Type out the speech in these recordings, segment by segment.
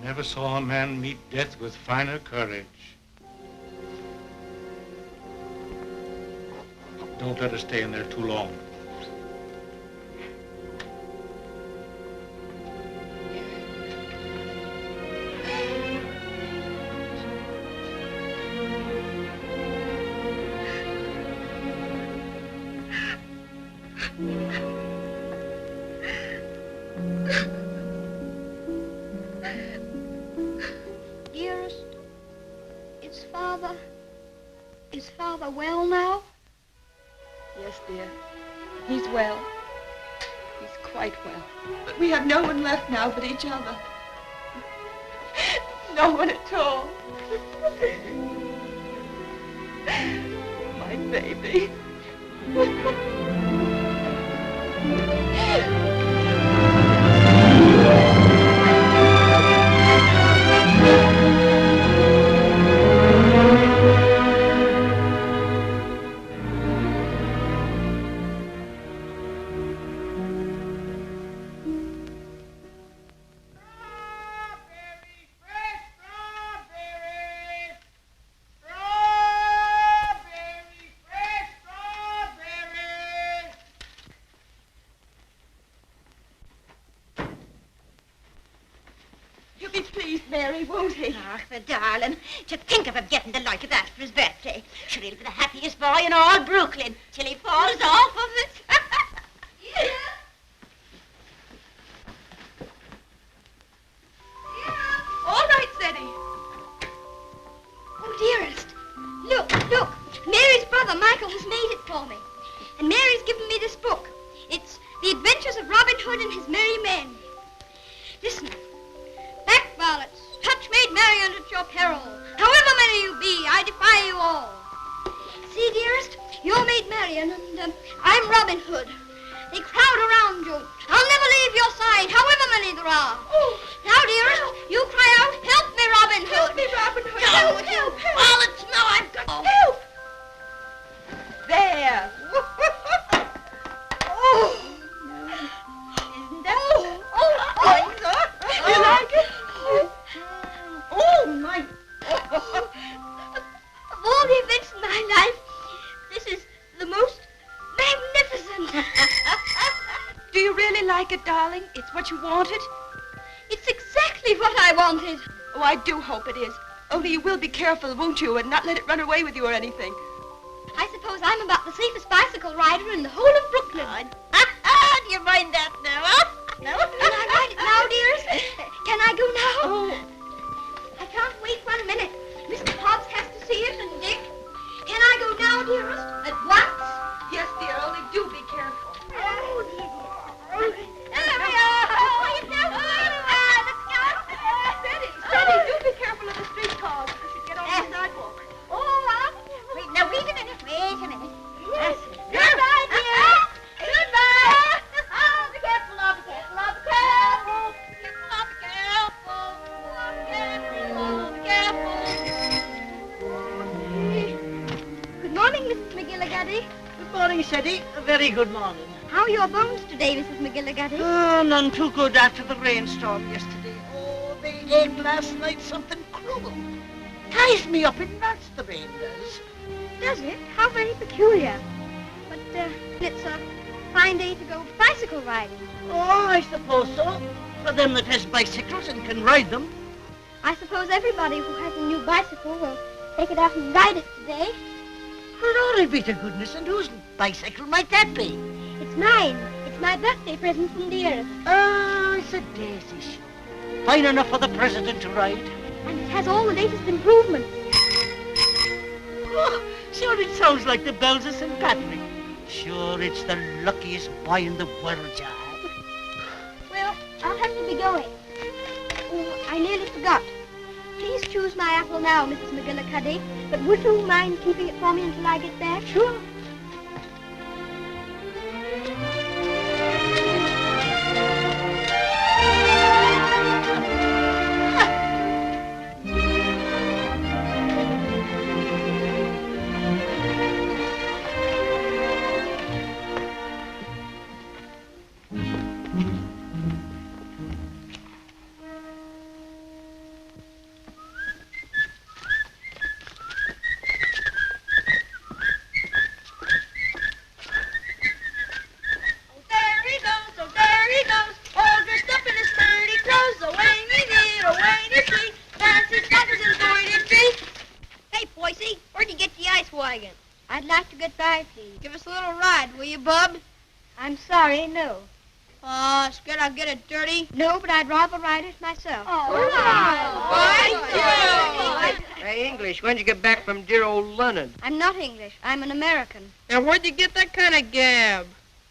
I never saw a man meet death with finer courage. Don't let us stay in there too long. Dearest, is Father well now? Yes, dear. He's well. He's quite well. But we have no one left now but each other. No one at all. My baby. Mary, won't he? Ach, the darling. To think of him getting the like of that for his birthday. Sure, he'll be the happiest boy in all Brooklyn till he falls off of it. Yeah. All right, Zeddy. Oh, dearest, look. Mary's brother, Michael, has made it for me. And Mary's given me this book. It's The Adventures of Robin Hood and His Merry Men. Listen. Back varlets, touch maid Marian at your peril. However many you be, I defy you all. See, dearest, you're maid Marian, and I'm Robin Hood. They crowd around you. I'll never leave your side, however many there are. Oh. Now, dearest, you cry out, help me, Robin Hood. Help me, Robin Hood. Help. Varlets, no, I've got... Help. There. Oh. Isn't that... You like it? Oh, my... Of all the events in my life, this is the most magnificent. Do you really like it, darling? It's what you wanted? It's exactly what I wanted. Oh, I do hope it is. Only you will be careful, won't you, and not let it run away with you or anything. I suppose I'm about the safest bicycle rider in the whole of Brooklyn. Do you mind that now, huh? No? Can I ride it now, dearest? Can I go now? Oh. I can't wait 1 minute. Mr. Hobbs has to see it, and Dick. Can I go now, dearest? At once? Yes, dear, only do be careful. Oh, dear. There we are. Let's go. Steady, do be careful of the street cars. You should get on the sidewalk. Wait a minute. Yes. Goodbye, dear. Goodbye. Oh, be careful, Good morning, Mrs. McGillicuddy. Good morning, Seddy. A very good morning. How are your bones today, Mrs. McGillicuddy? Oh, none too good after the rainstorm yesterday. Oh, they ate last night something cruel. Ties me up in knots, the rain does. Does it? How very peculiar. But it's a fine day to go bicycle riding. Oh, I suppose so. For them that has bicycles and can ride them. I suppose everybody who has a new bicycle will take it out and ride it today. Glory be to goodness, and whose bicycle might that be? It's mine. It's my birthday present from dearest. Oh, it's a daisy show. Fine enough for the president to ride. And it has all the latest improvements. Oh, sure it sounds like the bells of St. Patrick. Sure, it's the luckiest boy in the world, John. Well, I'll have to be going. Oh, I nearly forgot. Please choose my apple now, Mrs. McGillicuddy. But would you mind keeping it for me until I get back? Sure. goodbye, please. Give us a little ride, will you, Bub? I'm sorry, no. Scared I'll get it dirty? No, but I'd rather ride it myself. Hey, English, when'd you get back from dear old London? I'm not English. I'm an American. Now, where'd you get that kind of gab?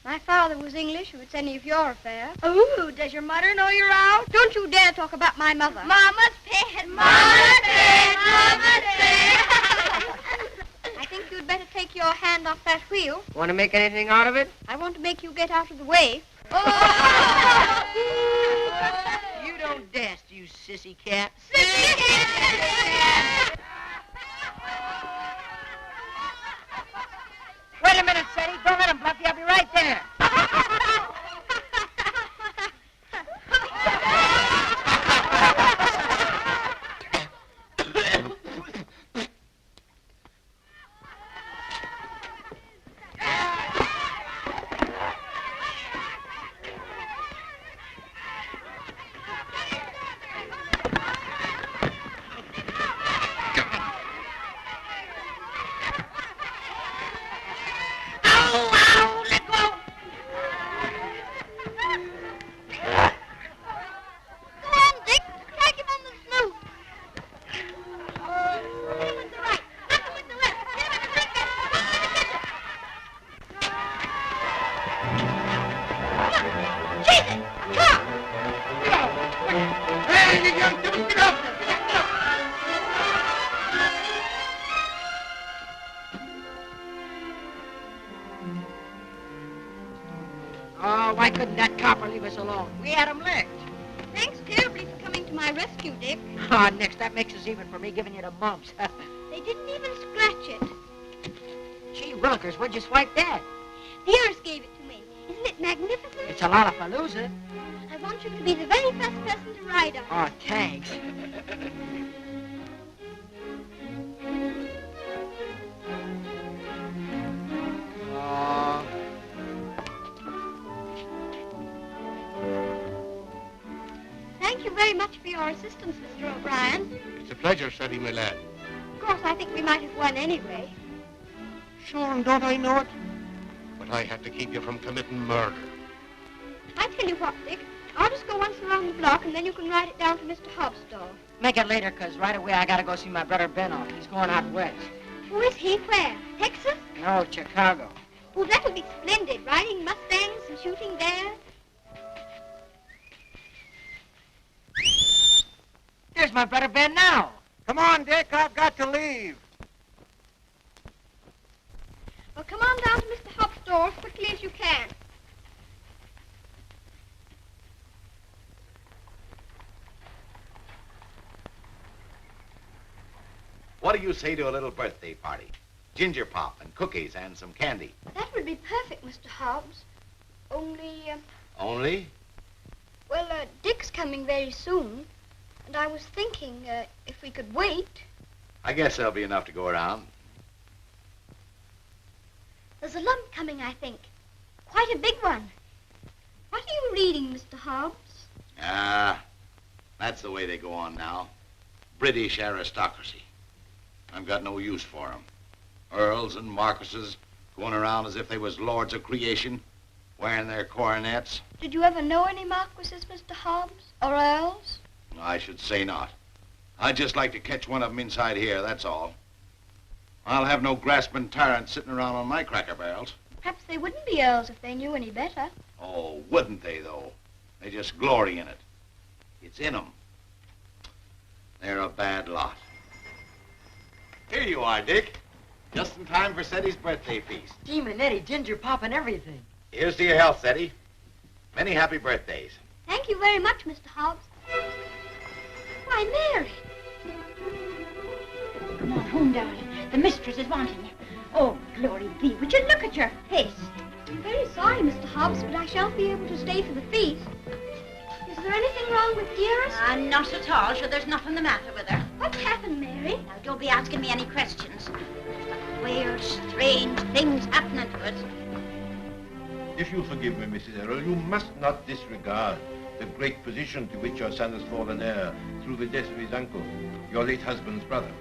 My father was English, if it's any of your affair. Ooh, does your mother know you're out? Don't you dare talk about my mother. Mama's pet, Mama's pet, Mama's pet. I think you'd better take your hand off that wheel. Want to make anything out of it? I want to make you get out of the way. You don't dast, you sissy cat. Wait a minute, Sadie. Don't let him bluff you. I'll be right there. Oh, why couldn't that copper leave us alone? We had him licked. Thanks terribly for coming to my rescue, Dick. Ah, Nix, that makes us even for me giving you the mumps. They didn't even scratch it. Gee, Runkers, where'd you swipe that? The heiress gave it to me. Isn't it magnificent? It's a lollapalooza. I want you to be the very first person to ride on it. Oh, thanks. Oh. Thank you very much for your assistance, Mr. O'Brien. It's a pleasure, Sadie, my lad. Of course, I think we might have won anyway. Sure, and don't I know it? But I had to keep you from committing murder. I tell you what, Dick. I'll just go once around the block, and then you can ride it down to Mr. Hobbs' store. Make it later, 'cause right away I gotta go see my brother Ben off. He's going out west. Who is he? Where? Texas? No, Chicago. Oh, that'll be splendid. Riding Mustangs and shooting bears. There's my brother Ben now. Come on, Dick. I've got to leave. Well, come on down to Mr. Hobbs' store as quickly as you can. What do you say to a little birthday party? Ginger pop and cookies and some candy. That would be perfect, Mr. Hobbs. Only, Only? well, Dick's coming very soon. And I was thinking, if we could wait. I guess there'll be enough to go around. There's a lump coming, I think. Quite a big one. What are you reading, Mr. Hobbs? That's the way they go on now. British aristocracy. I've got no use for 'em. Earls and marquises going around as if they was lords of creation, wearing their coronets. Did you ever know any marquises, Mr. Hobbs? Or earls? I should say not. I'd just like to catch one of 'em inside here, that's all. I'll have no grasping tyrants sitting around on my cracker barrels. Perhaps they wouldn't be earls if they knew any better. Oh, wouldn't they, though? They just glory in it. It's in 'em. They're a bad lot. Here you are, Dick. Just in time for Seddy's birthday feast. Gee, Manetti, ginger pop and everything. Here's to your health, Seddy. Many happy birthdays. Thank you very much, Mr. Hobbs. Why, Mary. Come on home, darling. The mistress is wanting you. Oh, glory be. Would you look at your face? I'm very sorry, Mr. Hobbs, but I shan't be able to stay for the feast. Is there anything wrong with dearest? Not at all. Sure, there's nothing the matter with her. What's happened, Mary? Now, don't be asking me any questions. Weird, strange things happening to us. If you'll forgive me, Mrs. Errol, you must not disregard the great position to which your son has fallen heir through the death of his uncle, your late husband's brother.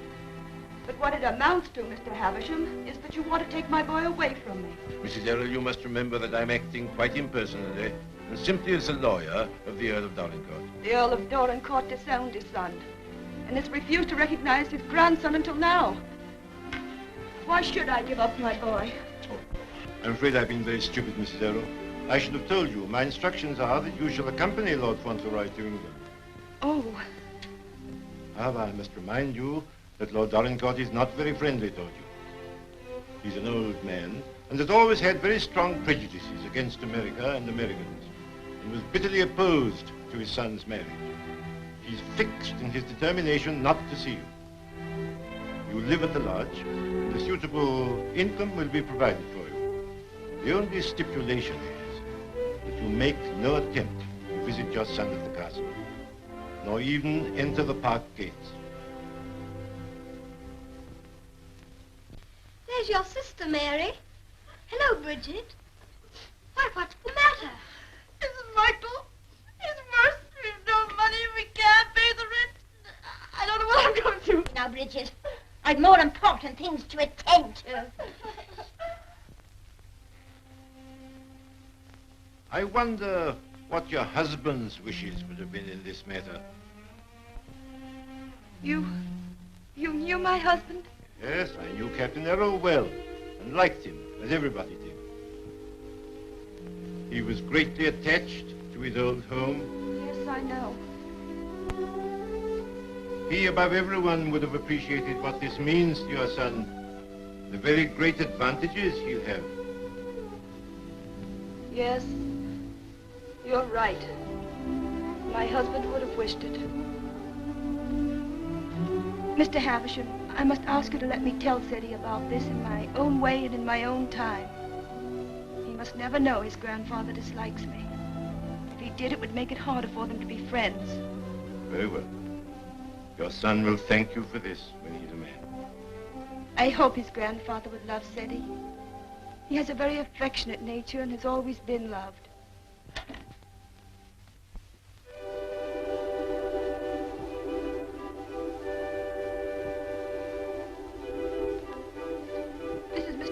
But what it amounts to, Mr. Havisham, is that you want to take my boy away from me. Mrs. Errol, you must remember that I'm acting quite impersonally and simply as a lawyer of the Earl of Dorincourt. The Earl of Dorincourt disowned his son and has refused to recognize his grandson until now. Why should I give up my boy? I'm afraid I've been very stupid, Mrs. Errol. I should have told you. My instructions are that you shall accompany Lord Fauntleroy to England. Oh. However, I must remind you that Lord Dorincourt is not very friendly toward you. He's an old man and has always had very strong prejudices against America and Americans, and was bitterly opposed to his son's marriage. He's fixed in his determination not to see you. You live at the lodge, and a suitable income will be provided for you. The only stipulation is that you make no attempt to visit your son at the castle, nor even enter the park gates. There's your sister, Mary. Hello, Bridget. Why, what's the matter? Mrs. Michael, it's worse. We've no money. We can't pay the rent. I don't know what I'm going to do. Now, Bridget, I've more important things to attend to. I wonder what your husband's wishes would have been in this matter. You knew my husband? Yes, I knew Captain Errol well and liked him, as everybody did. He was greatly attached to his old home. Yes, I know. He, above everyone, would have appreciated what this means to your son, the very great advantages he'll have. Yes, you're right. My husband would have wished it. Mr. Havisham, I must ask you to let me tell Ceddie about this in my own way and in my own time. He must never know his grandfather dislikes me. If he did, it would make it harder for them to be friends. Very well. Your son will thank you for this when he's a man. I hope his grandfather would love Ceddie. He has a very affectionate nature and has always been loved.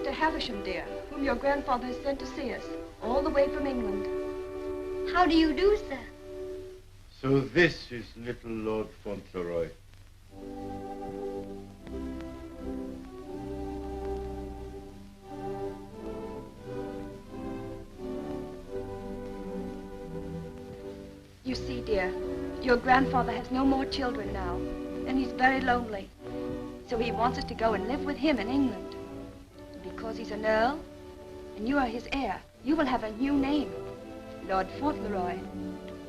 Havisham, dear, whom your grandfather has sent to see us, all the way from England. How do you do, sir? So this is little Lord Fauntleroy. You see, dear, your grandfather has no more children now, and he's very lonely. So he wants us to go and live with him in England. Because he's an earl, and you are his heir, you will have a new name, Lord Fauntleroy.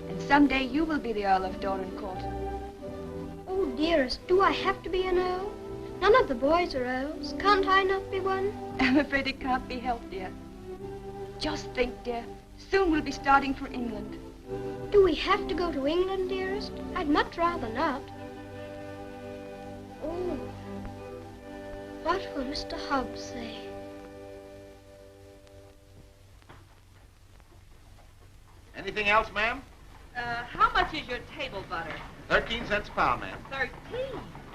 And someday you will be the Earl of Dorincourt. Oh, dearest, do I have to be an earl? None of the boys are earls. Can't I not be one? I'm afraid it can't be helped, dear. Just think, dear, soon we'll be starting for England. Do we have to go to England, dearest? I'd much rather not. Oh, what will Mr. Hobbs say? Anything else, ma'am? How much is your table butter? 13 cents a pound, ma'am. 13?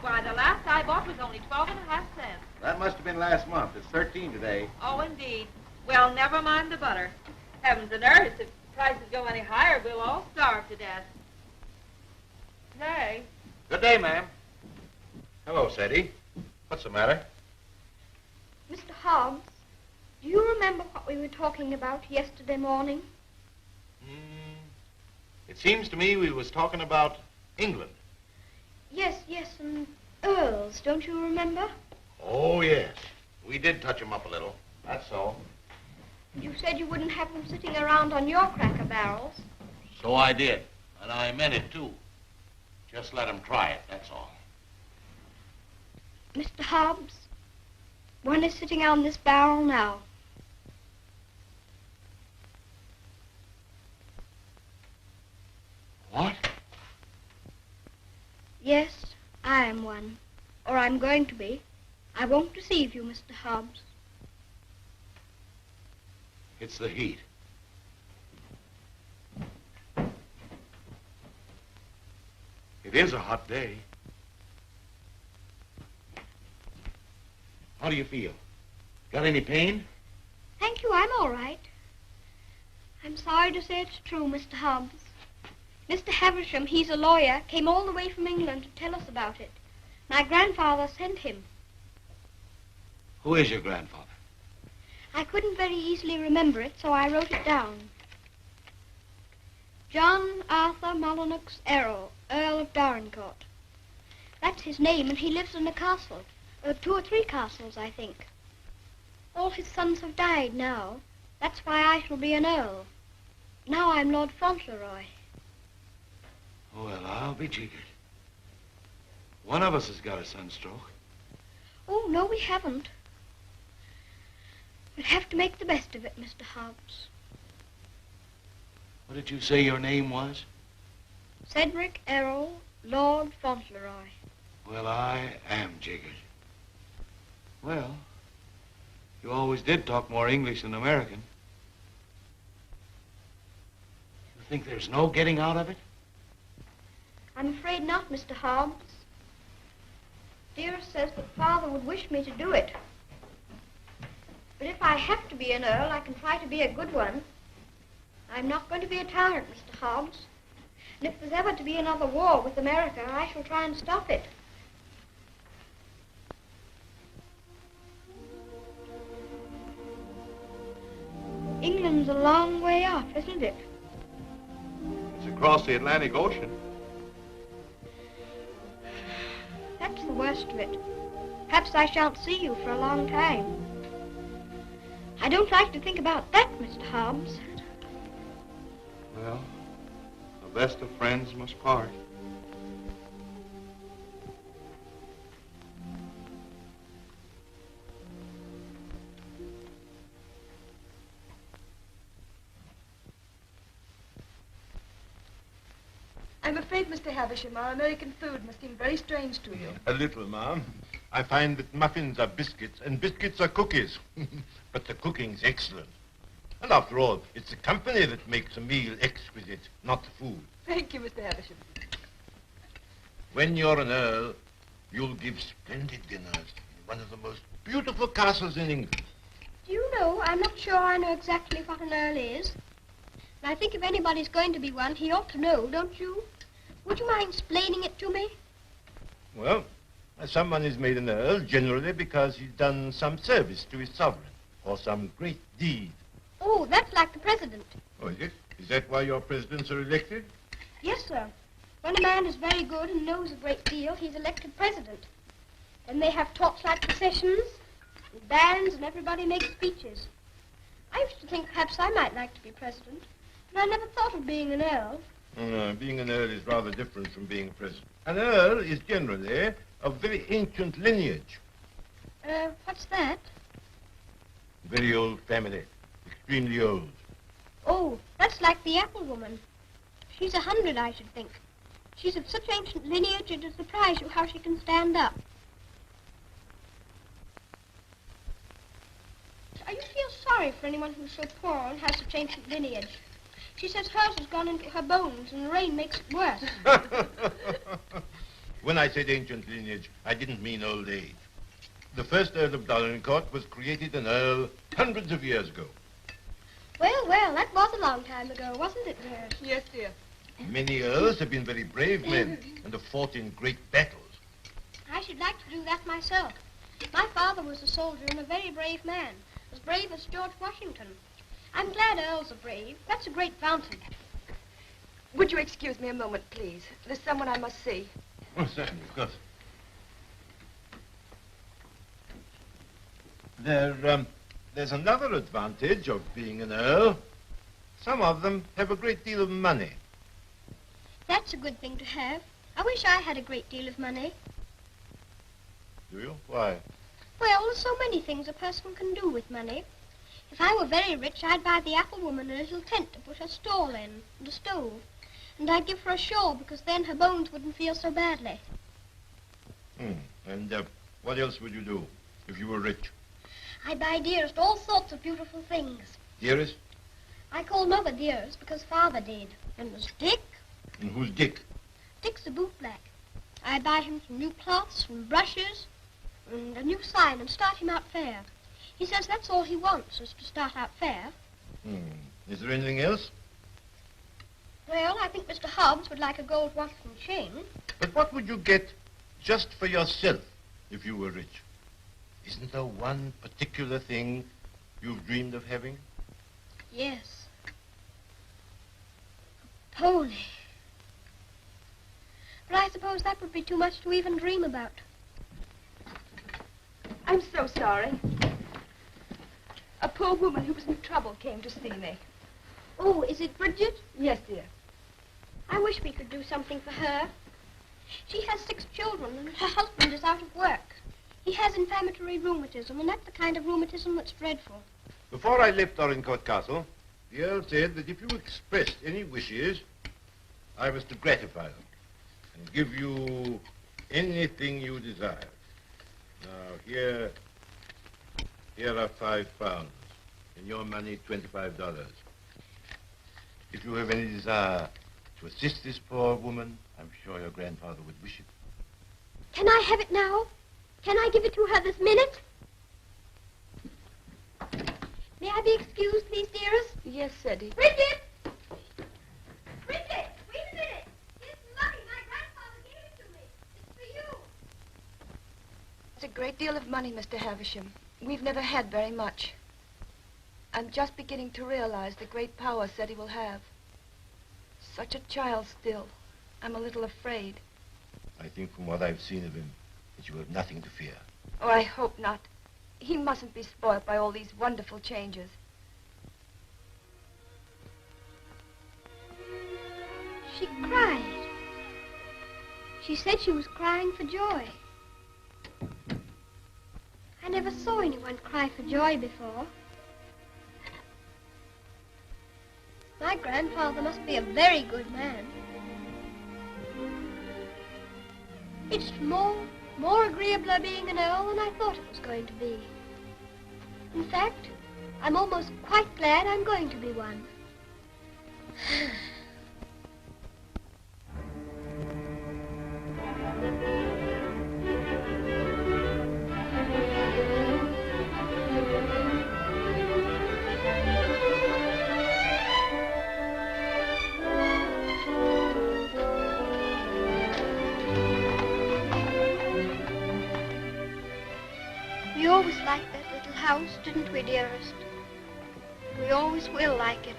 Why, the last I bought was only 12.5 cents. That must have been last month. It's 13 today. Oh, indeed. Well, never mind the butter. Heavens and earth, if prices go any higher, we'll all starve to death. Nay. Good day, ma'am. Hello, Ceddie. What's the matter? Mr. Hobbs, do you remember what we were talking about yesterday morning? It seems to me we was talking about England. Yes, and earls, don't you remember? Oh, yes. We did touch 'em up a little. That's all. You said you wouldn't have them sitting around on your cracker barrels. So I did. And I meant it, too. Just let 'em try it, that's all. Mr. Hobbs, one is sitting on this barrel now. What? Yes, I am one. Or I'm going to be. I won't deceive you, Mr. Hobbs. It's the heat. It is a hot day. do you feel? Got any pain? Thank you, I'm all right. I'm sorry to say it's true, Mr. Hobbs. Mr. Havisham, he's a lawyer, came all the way from England to tell us about it. My grandfather sent him. Who is your grandfather? I couldn't very easily remember it, so I wrote it down. John Arthur Molyneux Errol, Earl of Dorincourt. That's his name, and he lives in a castle. 2 or 3 castles, I think. All his sons have died now. That's why I shall be an earl. Now I'm Lord Fauntleroy. Well, I'll be jiggered. One of us has got a sunstroke. Oh, no, we haven't. We'll have to make the best of it, Mr. Hobbs. What did you say your name was? Cedric Errol, Lord Fauntleroy. Well, I am jiggered. Well, you always did talk more English than American. You think there's no getting out of it? I'm afraid not, Mr. Hobbs. Dearest says that Father would wish me to do it. But if I have to be an earl, I can try to be a good one. I'm not going to be a tyrant, Mr. Hobbs. And if there's ever to be another war with America, I shall try and stop it. England's a long way off, isn't it? It's across the Atlantic Ocean. That's the worst of it. Perhaps I shan't see you for a long time. I don't like to think about that, Mr. Hobbs. Well, the best of friends must part. I'm afraid, Mr. Havisham, our American food must seem very strange to you. A little, ma'am. I find that muffins are biscuits and biscuits are cookies. But the cooking's excellent. And after all, it's the company that makes a meal exquisite, not the food. Thank you, Mr. Havisham. When you're an earl, you'll give splendid dinners in one of the most beautiful castles in England. Do you know, I'm not sure I know exactly what an earl is. And I think if anybody's going to be one, he ought to know, don't you? Would you mind explaining it to me? Well, someone is made an earl generally because he's done some service to his sovereign or some great deed. Oh, that's like the president. Oh, is it? Is that why your presidents are elected? Yes, sir. When a man is very good and knows a great deal, he's elected president. And they have torchlight processions, and bands, and everybody makes speeches. I used to think perhaps I might like to be president, but I never thought of being an earl. No, being an earl is rather different from being president. An earl is generally of very ancient lineage. What's that? Very old family. Extremely old. Oh, that's like the apple woman. She's 100, I should think. She's of such ancient lineage it'll surprise you how she can stand up. I used to feel sorry for anyone who's so poor and has such ancient lineage. She says hers has gone into her bones and the rain makes it worse. When I said ancient lineage, I didn't mean old age. The first Earl of Dorincourt was created an earl hundreds of years ago. Well, that was a long time ago, wasn't it, dear? Yes, dear. Many earls have been very brave men and have fought in great battles. I should like to do that myself. My father was a soldier and a very brave man, as brave as George Washington. I'm glad earls are brave. That's a great fountain. Would you excuse me a moment, please? There's someone I must see. Oh, certainly, of course. There's another advantage of being an earl. Some of them have a great deal of money. That's a good thing to have. I wish I had a great deal of money. Do you? Why? Well, there's so many things a person can do with money. If I were very rich, I'd buy the apple woman a little tent to put her stall in, and a stove. And I'd give her a shawl, because then her bones wouldn't feel so badly. And what else would you do if you were rich? I'd buy Dearest all sorts of beautiful things. Dearest? I call Mother Dearest because Father did. And there's Dick. And who's Dick? Dick's a bootblack. I'd buy him some new cloths, some brushes, and a new sign and start him out fair. He says that's all he wants, is to start out fair. Is there anything else? Well, I think Mr. Hobbs would like a gold watch and chain. But what would you get just for yourself if you were rich? Isn't there one particular thing you've dreamed of having? Yes. A pony. But I suppose that would be too much to even dream about. I'm so sorry. A poor woman who was in trouble came to see me. Oh, is it Bridget? Yes, dear. I wish we could do something for her. She has 6 children, and her husband is out of work. He has inflammatory rheumatism, and that's the kind of rheumatism that's dreadful. Before I left Dorincourt Castle, the Earl said that if you expressed any wishes, I was to gratify them and give you anything you desire. Now, here are 5 pounds. In your money, $25. If you have any desire to assist this poor woman, I'm sure your grandfather would wish it. Can I have it now? Can I give it to her this minute? May I be excused, please, dearest? Yes, Eddie. Bridget! Bridget, wait a minute. Here's some money. My grandfather gave it to me. It's for you. It's a great deal of money, Mr. Havisham. We've never had very much. I'm just beginning to realize the great power Eddie will have. Such a child still. I'm a little afraid. I think from what I've seen of him, that you have nothing to fear. Oh, I hope not. He mustn't be spoiled by all these wonderful changes. She cried. She said she was crying for joy. I never saw anyone cry for joy before. My grandfather must be a very good man. It's more agreeable being an earl than I thought it was going to be. In fact, I'm almost quite glad I'm going to be one. We always liked that little house, didn't we, dearest? We always will like it.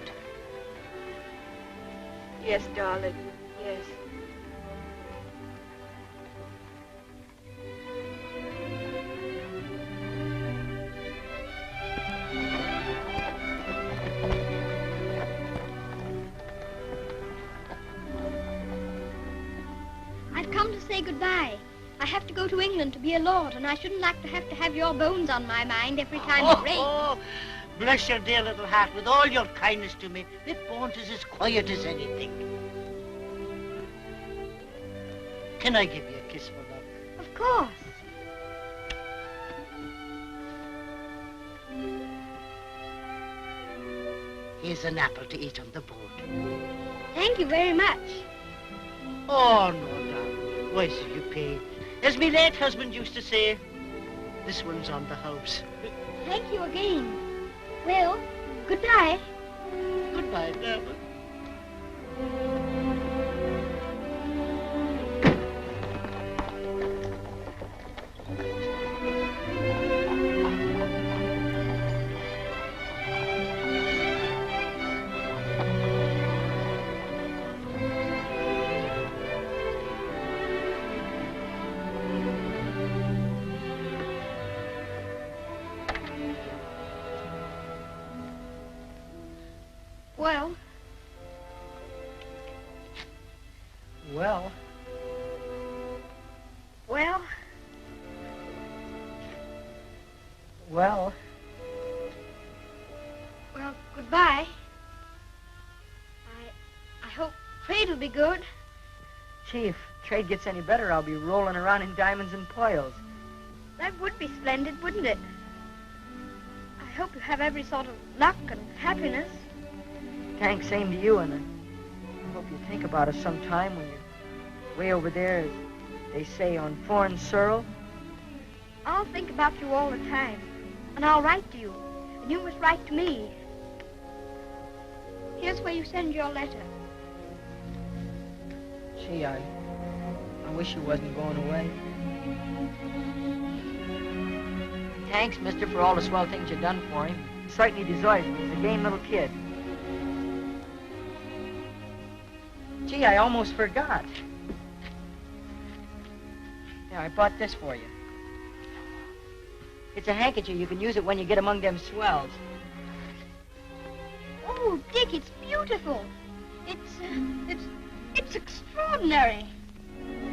Yes, darling. Yes. I've come to say goodbye. I have to go to England to be a lord, and I shouldn't like to have your bones on my mind every time it rains. Oh, bless your dear little heart, with all your kindness to me, my Bones is as quiet as anything. Can I give you a kiss for love? Of course. Here's an apple to eat on the boat. Thank you very much. Oh, no, darling. Why should you pay? As me late husband used to say, this one's on the house. Thank you again. Well, goodbye. Goodbye, darling. Well, Well, well, well, well, goodbye. I hope trade'll be good. Gee, if trade gets any better, I'll be rolling around in diamonds and pearls. That would be splendid, wouldn't it? I hope you have every sort of luck and happiness. Thanks, same to you, and I hope you think about us sometime when you're way over there, as they say, on foreign soil. I'll think about you all the time. And I'll write to you. And you must write to me. Here's where you send your letter. Gee, I wish you wasn't going away. Thanks, mister, for all the swell things you've done for him. He certainly deserves it. He's a game little kid. Gee, I almost forgot. Here, I bought this for you. It's a handkerchief. You can use it when you get among them swells. Oh, Dick, it's beautiful. It's extraordinary.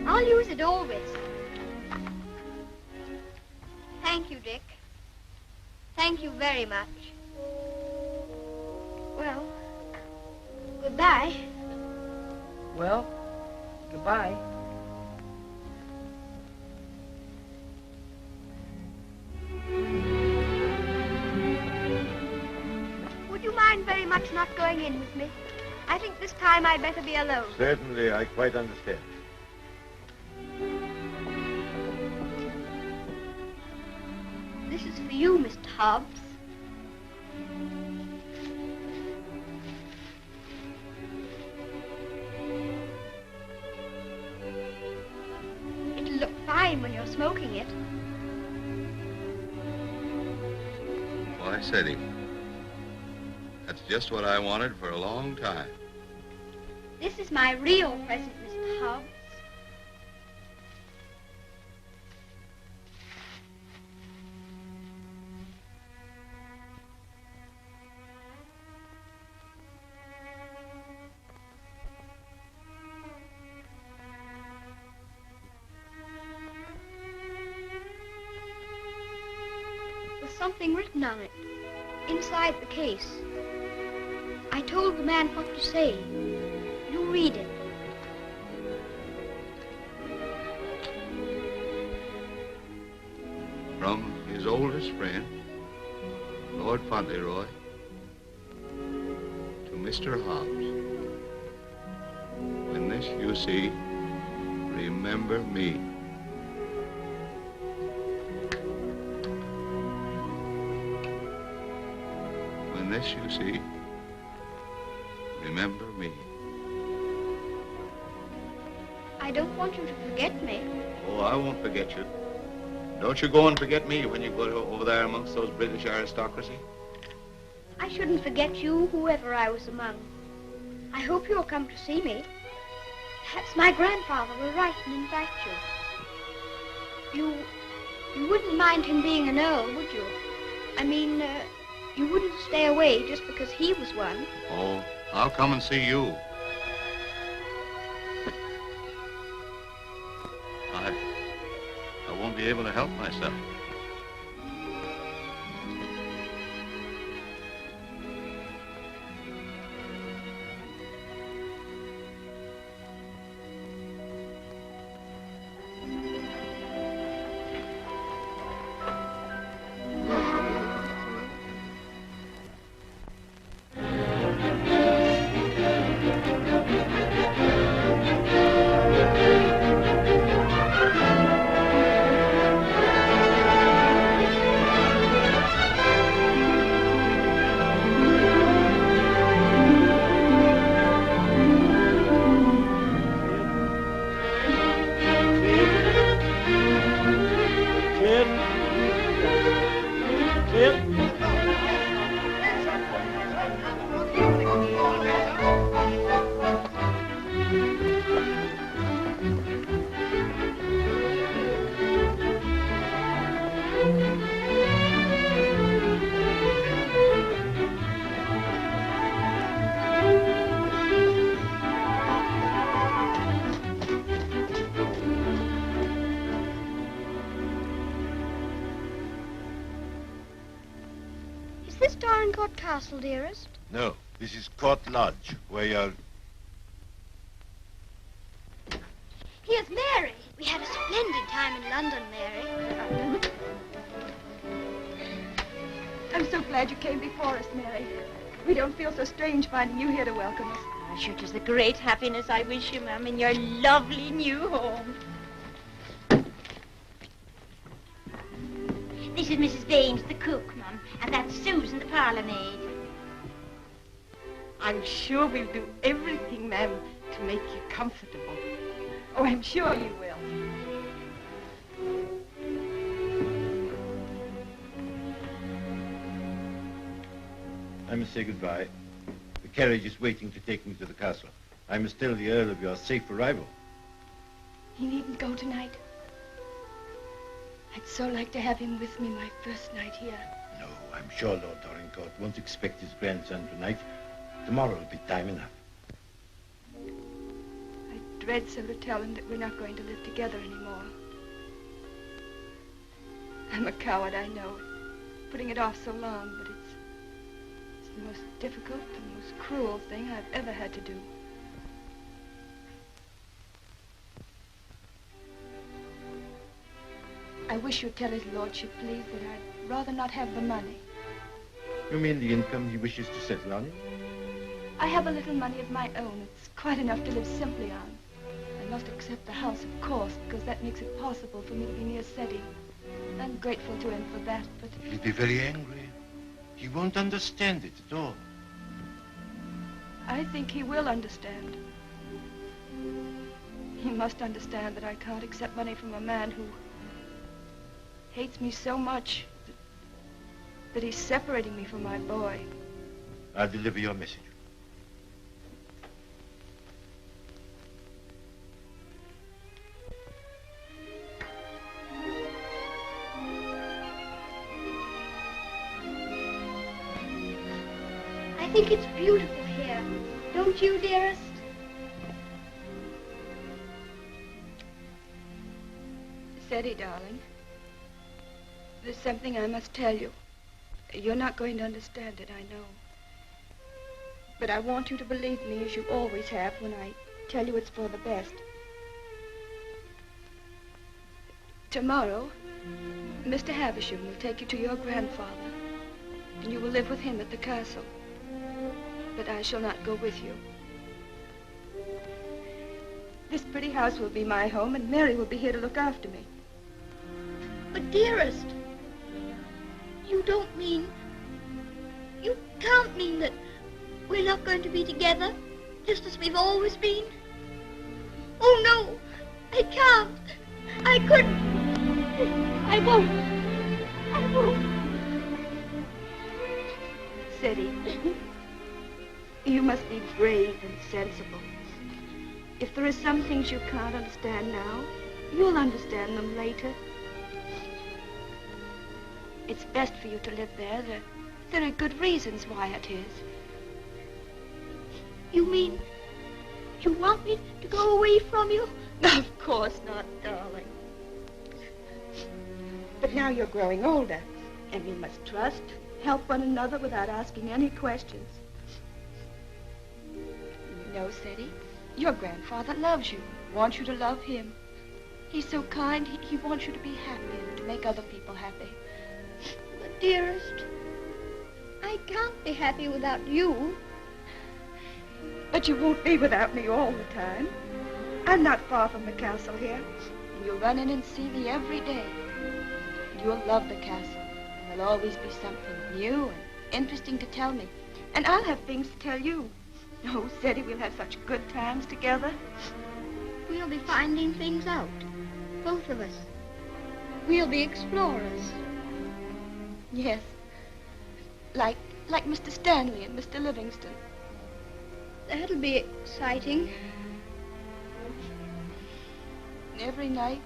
I'll use it always. Thank you, Dick. Thank you very much. Well, goodbye. Well, goodbye. Would you mind very much not going in with me? I think this time I'd better be alone. Certainly, I quite understand. This is for you, Mr. Hobbs. It'll look fine when you're smoking it. Why, Sadie, that's just what I wanted for a long time. This is my real present, Mr. Hobbs. There's something written on it, inside the case. I told the man what to say. You read it. From his oldest friend, Lord Fauntleroy, to Mr. Hobbs. When this you see, remember me. When this you see, remember me. I don't want you to forget me. Oh, I won't forget you. Don't you go and forget me when you go over there amongst those British aristocracy. I shouldn't forget you, whoever I was among. I hope you'll come to see me. Perhaps my grandfather will write and invite you. You wouldn't mind him being an earl, would you? I mean, you wouldn't stay away just because he was one. Oh, I'll come and see you. I won't be able to help myself. Is this Dorincourt Castle, dearest? No, this is Court Lodge, where you're... Here's Mary. We had a splendid time in London, Mary. I'm so glad you came before us, Mary. We don't feel so strange finding you here to welcome us. Oh, sure, 'tis the great happiness I wish you, ma'am, in your lovely new home. is Mrs. Baines, the cook, Mum, and that's Susan, the parlour maid. I'm sure we'll do everything, ma'am, to make you comfortable. Oh, I'm sure you will. I must say goodbye. The carriage is waiting to take me to the castle. I must tell the Earl of your safe arrival. He needn't go tonight. I'd so like to have him with me my first night here. No, I'm sure Lord Dorincourt won't expect his grandson tonight. Tomorrow will be time enough. I dread so to tell him that we're not going to live together anymore. I'm a coward, I know, putting it off so long, but it's the most difficult, the most cruel thing I've ever had to do. I wish you'd tell his lordship, please, that I'd rather not have the money. You mean the income he wishes to settle on you? I have a little money of my own. It's quite enough to live simply on. I must accept the house, of course, because that makes it possible for me to be near Seti. I'm grateful to him for that, but... He'll be very angry. He won't understand it at all. I think he will understand. He must understand that I can't accept money from a man who hates me so much that he's separating me from my boy. I'll deliver your message. I think it's beautiful here. Don't you, dearest? Seti, darling, there's something I must tell you. You're not going to understand it, I know. But I want you to believe me, as you always have, when I tell you it's for the best. Tomorrow, Mr. Havisham will take you to your grandfather, and you will live with him at the castle. But I shall not go with you. This pretty house will be my home, and Mary will be here to look after me. But dearest, you don't mean... You can't mean that we're not going to be together, just as we've always been. Oh, no, I can't. I couldn't. I won't. I won't. Seti, you must be brave and sensible. If there are some things you can't understand now, you'll understand them later. It's best for you to live there. There are good reasons why it is. You mean you want me to go away from you? Of course not, darling. But now you're growing older, and we must trust, help one another without asking any questions. You know, Seti, your grandfather loves you, wants you to love him. He's so kind, he wants you to be happy and to make other people happy. But dearest, I can't be happy without you. But you won't be without me all the time. I'm not far from the castle here, and you'll run in and see me every day. You'll love the castle. There'll always be something new and interesting to tell me, and I'll have things to tell you. Oh, Seti, we'll have such good times together. We'll be finding things out, both of us. We'll be explorers. Yes, like Mr. Stanley and Mr. Livingston. That'll be exciting. And every night,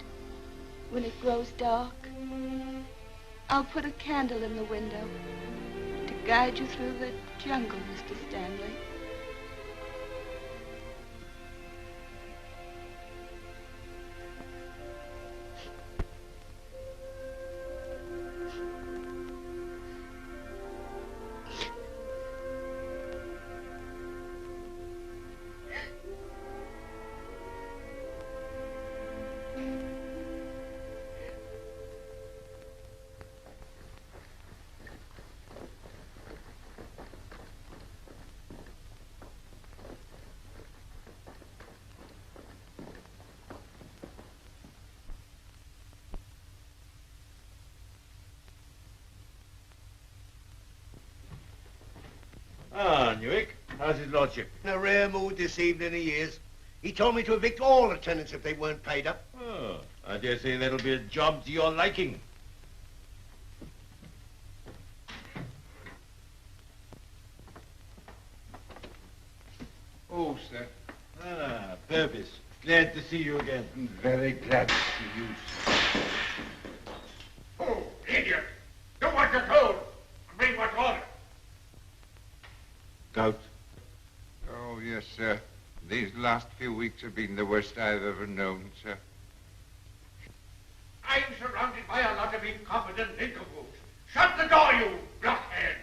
when it grows dark, I'll put a candle in the window to guide you through the jungle, Mr. Stanley. How's his lordship? In a rare mood this evening he is. He told me to evict all the tenants if they weren't paid up. Oh, I dare say that'll be a job to your liking. Oh, sir. Ah, Purvis. Glad to see you again. I'm very glad to see you, sir. Oh, idiot! Do what you're told. Bring what's ordered. Gout. Oh, yes, sir. These last few weeks have been the worst I've ever known, sir. I'm surrounded by a lot of incompetent nincompoops. Shut the door, you blockhead!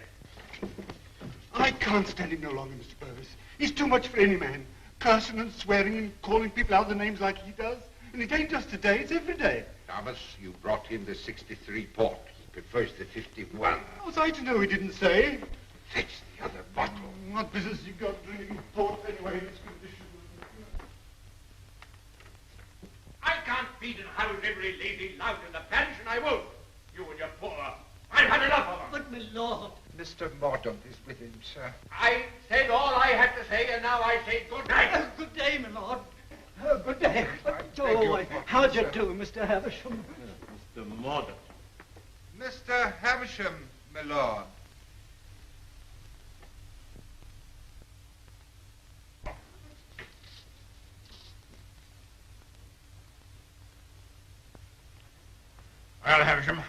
I can't stand him no longer, Mr. Purvis. He's too much for any man. Cursing and swearing and calling people out the names like he does. And it ain't just today, it's every day. Thomas, you brought him the 63 port. He prefers the 51. How was I to know he didn't say? Fetch the other bottle. What business you got drinking port anyway in this condition? I can't feed and house every lazy lout in the parish, and I won't. You and your poor. I've had enough of them. But, my lord. Mr. Mordaunt is with him, sir. I said all I had to say, and now I say good night. Good day, my lord. Good day. beg your pardon, how'd you sir. do, Mr. Havisham? Mr. Mordaunt. Mr. Havisham, my lord. Well, Havisham,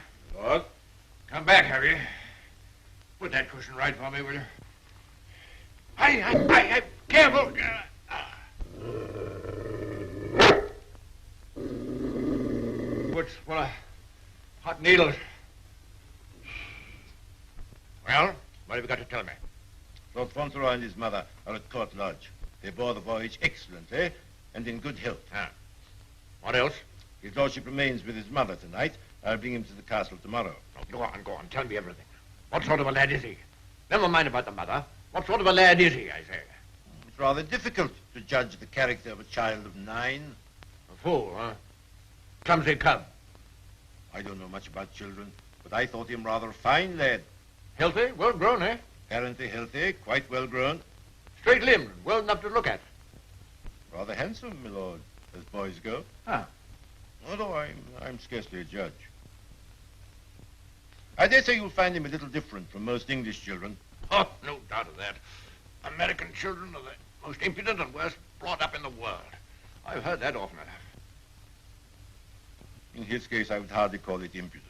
Lord? come back, have you? Put that cushion right for me, will you? I, careful. What's full of hot needles? Well, what have you got to tell me? Lord Fauntleroy and his mother are at Court Lodge. They bore the voyage excellently and in good health. Ah. What else? His lordship remains with his mother tonight. I'll bring him to the castle tomorrow. Oh, go on. Tell me everything. What sort of a lad is he? Never mind about the mother. What sort of a lad is he, I say? It's rather difficult to judge the character of a child of 9. A fool, huh? Clumsy cub. I don't know much about children, but I thought him rather a fine lad. Healthy, well grown, eh? Apparently healthy, quite well grown. Straight-limbed, well enough to look at. Rather handsome, my lord, as boys go. Ah. Although I'm scarcely a judge. I dare say you'll find him a little different from most English children. Oh, no doubt of that. American children are the most impudent and worst brought up in the world. I've heard that often enough. In his case, I would hardly call it impudence.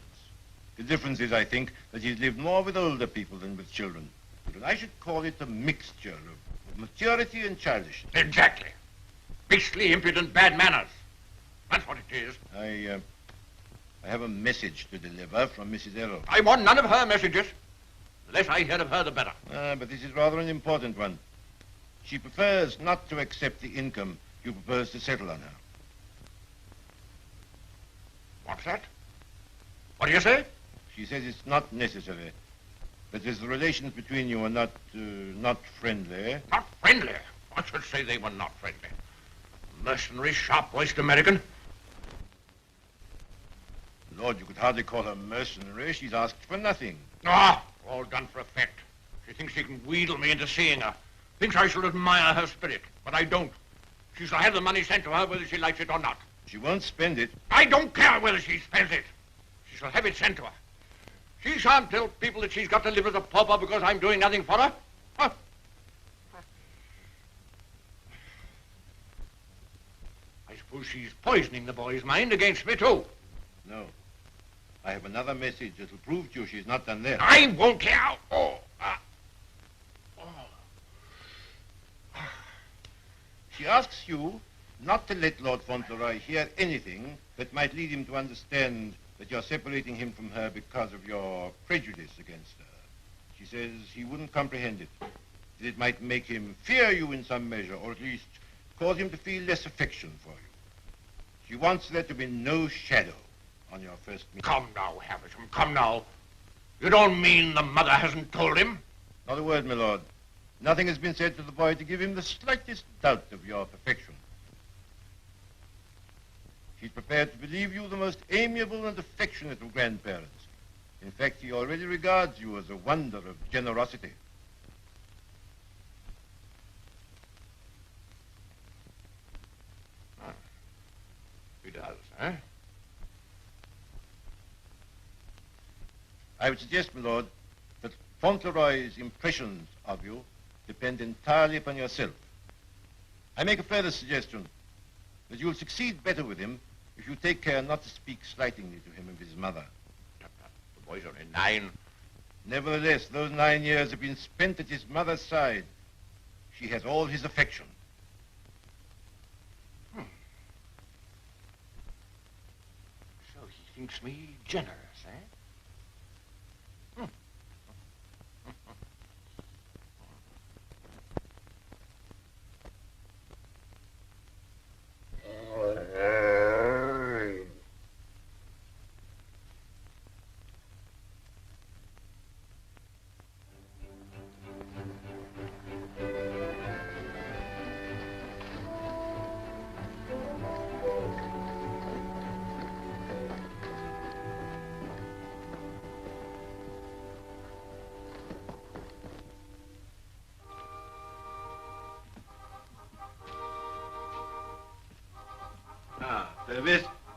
The difference is, I think, that he's lived more with older people than with children. But I should call it a mixture of maturity and childishness. Exactly. Beastly, impudent, bad manners. That's what it is. I have a message to deliver from Mrs. Errol. I want none of her messages. The less I hear of her, the better. But this is rather an important one. She prefers not to accept the income you propose to settle on her. What's that? What do you say? She says it's not necessary. That is, the relations between you are not friendly. Not friendly? I should say they were not friendly. Mercenary, sharp-voiced American. Lord, you could hardly call her mercenary. She's asked for nothing. Ah, all done for effect. She thinks she can wheedle me into seeing her. Thinks I shall admire her spirit, but I don't. She shall have the money sent to her whether she likes it or not. She won't spend it. I don't care whether she spends it. She shall have it sent to her. She shan't tell people that she's got to live as a pauper because I'm doing nothing for her. Huh? I suppose she's poisoning the boy's mind against me, too. No. I have another message that'll prove to you she's not done that. I won't care. She asks you not to let Lord Fauntleroy hear anything that might lead him to understand that you're separating him from her because of your prejudice against her. She says he wouldn't comprehend it. That it might make him fear you in some measure, or at least cause him to feel less affection for you. She wants there to be no shadow on your first meeting. Come now, Havisham, come now. You don't mean the mother hasn't told him? Not a word, my lord. Nothing has been said to the boy to give him the slightest doubt of your perfection. He's prepared to believe you the most amiable and affectionate of grandparents. In fact, he already regards you as a wonder of generosity. does, huh? I would suggest, my lord, that Fauntleroy's impressions of you depend entirely upon yourself. I make a further suggestion, that you'll succeed better with him if you take care not to speak slightingly to him of his mother. The boy's only 9. Nevertheless, those 9 years have been spent at his mother's side. She has all his affection. So he thinks me generous, eh?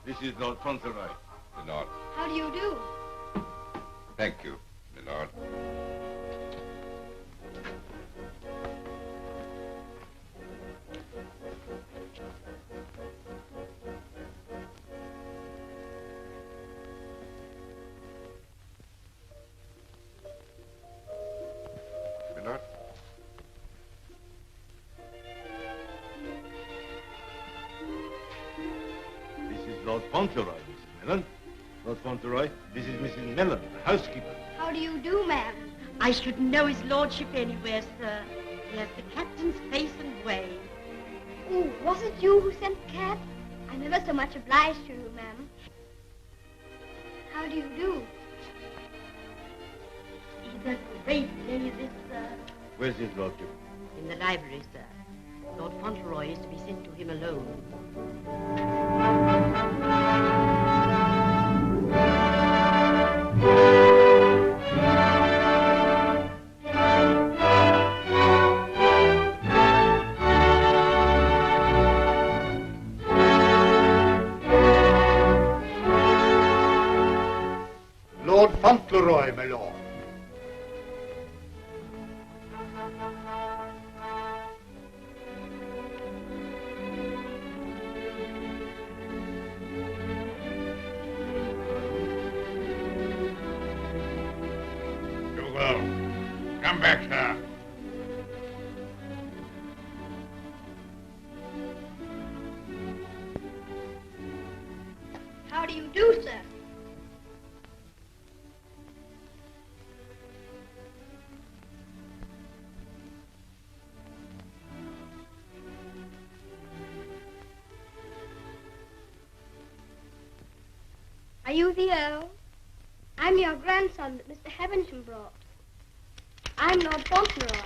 This is Lord Fauntleroy. My lord. How do you do? Thank you, my lord. My lord. Lord Fauntleroy, Mrs. Mellon. Lord Fauntleroy, this is Mrs. Mellon, the housekeeper. How do you do, ma'am? I shouldn't know his lordship anywhere, sir. He has the captain's face and way. Oh, was it you who sent the cab? I'm ever so much obliged to you, ma'am. How do you do? He's a great lady, this, sir. Where's his lordship? In the library, sir. Lord Fauntleroy is to be sent to him alone. Lord Fauntleroy, my lord. Come back, sir. How do you do, sir? Are you the Earl? I'm your grandson that Mr. Heavensham brought. I'm Lord Fauntleroy.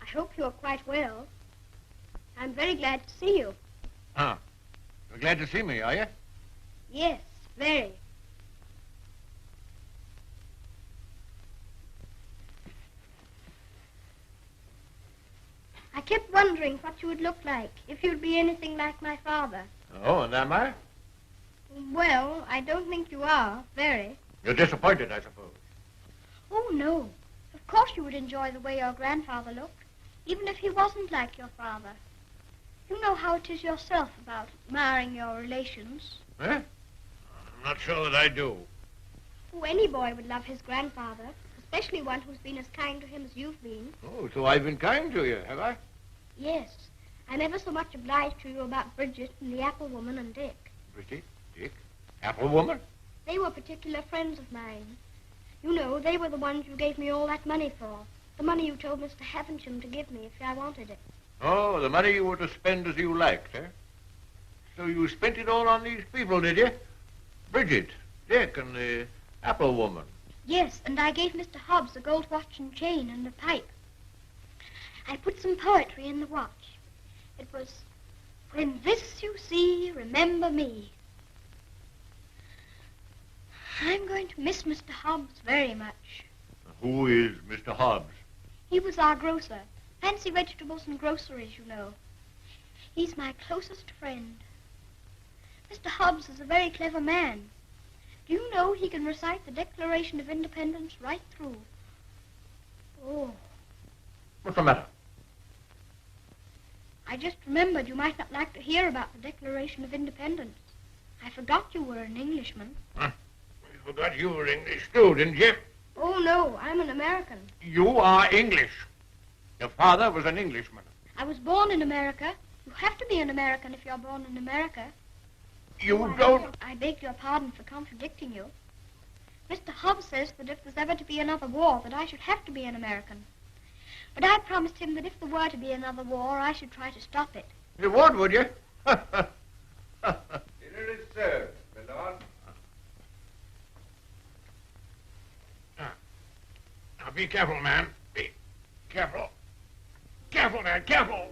I hope you're quite well. I'm very glad to see you. Ah, you're glad to see me, are you? Yes, very. I kept wondering what you would look like if you'd be anything like my father. Oh, and am I? Well, I don't think you are, very. You're disappointed, I suppose. Oh, no. Of course you would enjoy the way your grandfather looked, even if he wasn't like your father. You know how it is yourself about admiring your relations. Eh? I'm not sure that I do. Oh, any boy would love his grandfather, especially one who's been as kind to him as you've been. Oh, so I've been kind to you, have I? Yes. I'm ever so much obliged to you about Bridget and the apple woman and Dick. Bridget? Dick? Apple woman? They were particular friends of mine. You know, they were the ones you gave me all that money for. The money you told Mr. Havisham to give me if I wanted it. Oh, the money you were to spend as you liked, eh? So you spent it all on these people, did you? Bridget, Dick, and the apple woman. Yes, and I gave Mr. Hobbs a gold watch and chain and a pipe. I put some poetry in the watch. It was, "When this you see, remember me." I'm going to miss Mr. Hobbs very much. Who is Mr. Hobbs? He was our grocer. Fancy vegetables and groceries, you know. He's my closest friend. Mr. Hobbs is a very clever man. Do you know he can recite the Declaration of Independence right through? Oh. What's the matter? I just remembered you might not like to hear about the Declaration of Independence. I forgot you were an Englishman. Huh? You forgot you were English too, didn't you? Oh, no, I'm an American. You are English. Your father was an Englishman. I was born in America. You have to be an American if you're born in America. You don't... I beg your pardon for contradicting you. Mr. Hobbs says that if there's ever to be another war, that I should have to be an American. But I promised him that if there were to be another war, I should try to stop it. You would you? Dinner is served, my lord. Now, be careful, man. Be careful. Careful, man, careful.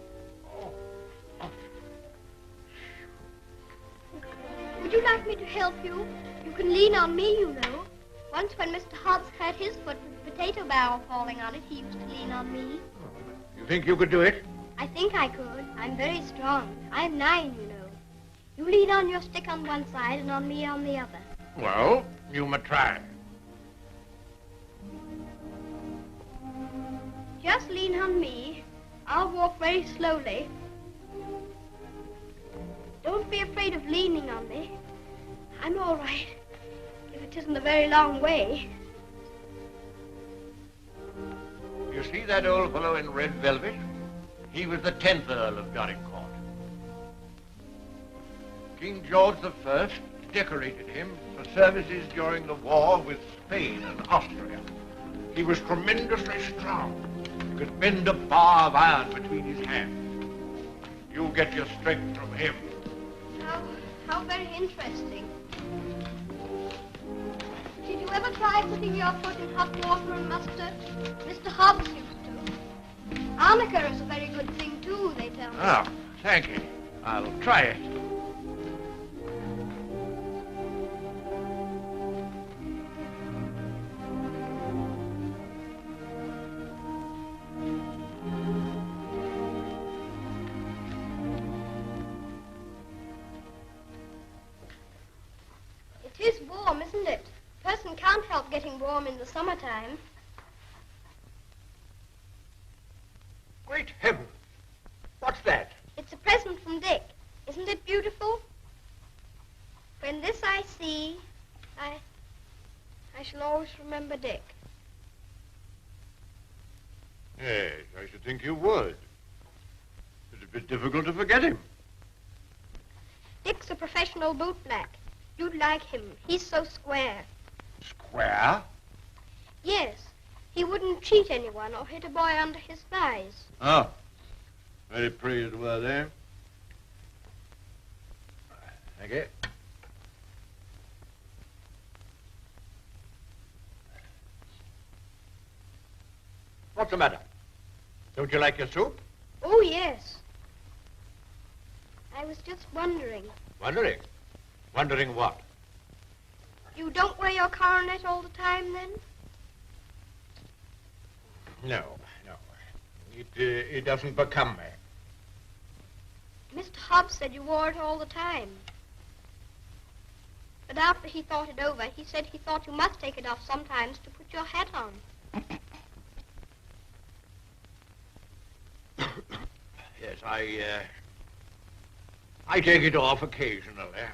Would you like me to help you? You can lean on me, you know. Once when Mr. Hobbs hurt his foot with the potato barrel falling on it, he used to lean on me. You think you could do it? I think I could. I'm very strong. I'm 9, you know. You lean on your stick on one side and on me on the other. Well, you may try. Just lean on me. I'll walk very slowly. Don't be afraid of leaning on me. I'm all right, if it isn't a very long way. You see that old fellow in red velvet? He was the 10th Earl of Dorincourt. King George I decorated him for services during the war with Spain and Austria. He was tremendously strong. He could bend a bar of iron between his hands. You get your strength from him. How very interesting. Did you ever try putting your foot in hot water and mustard? Mr. Hobbs used to. Arnica is a very good thing, too, they tell me. Oh, thank you. I'll try it. It is warm, isn't it? A person can't help getting warm in the summertime. Great heavens! What's that? It's a present from Dick. Isn't it beautiful? When this I see, I shall always remember Dick. Yes, I should think you would. It's a bit difficult to forget him. Dick's a professional bootblack. You'd like him. He's so square. Square? Yes. He wouldn't cheat anyone or hit a boy under his thighs. Oh. Very pleased with there. Thank you. What's the matter? Don't you like your soup? Oh, yes. I was just wondering. Wondering? Wondering what? You don't wear your coronet all the time, then? No. It doesn't become me. Mr. Hobbs said you wore it all the time. But after he thought it over, he said he thought you must take it off sometimes to put your hat on. Yes, I take it off occasionally.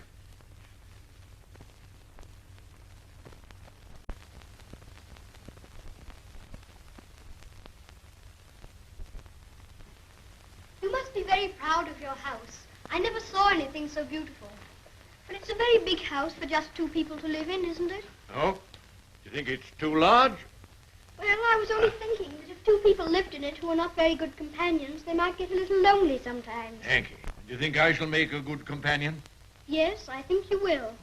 You must be very proud of your house. I never saw anything so beautiful. But it's a very big house for just 2 people to live in, isn't it? Oh? You think it's too large? Well, I was only thinking that if 2 people lived in it who were not very good companions, they might get a little lonely sometimes. Thank you. Do you think I shall make a good companion? Yes, I think you will.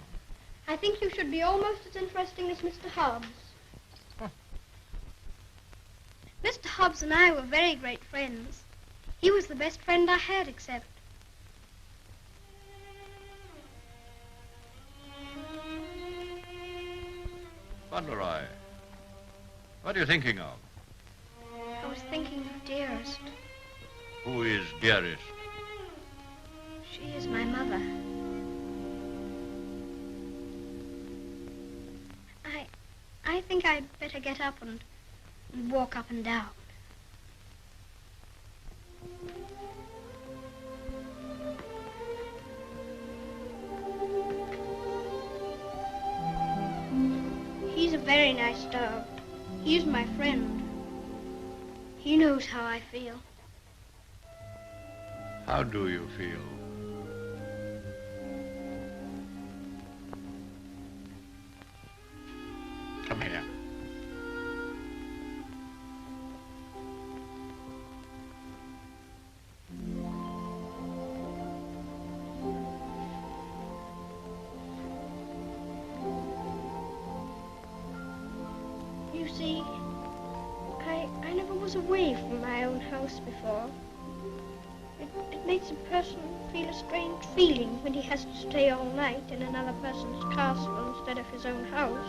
I think you should be almost as interesting as Mr. Hobbs. Huh. Mr. Hobbs and I were very great friends. He was the best friend I had, except... Fauntleroy, what are you thinking of? I was thinking of Dearest. Who is dearest? She is my mother. I think I'd better get up and walk up and down. He's a very nice dog. He's my friend. He knows how I feel. How do you feel? Come here. You see, I never was away from my own house before. It makes a person feel a strange feeling when he has to stay all night in another person's castle instead of his own house.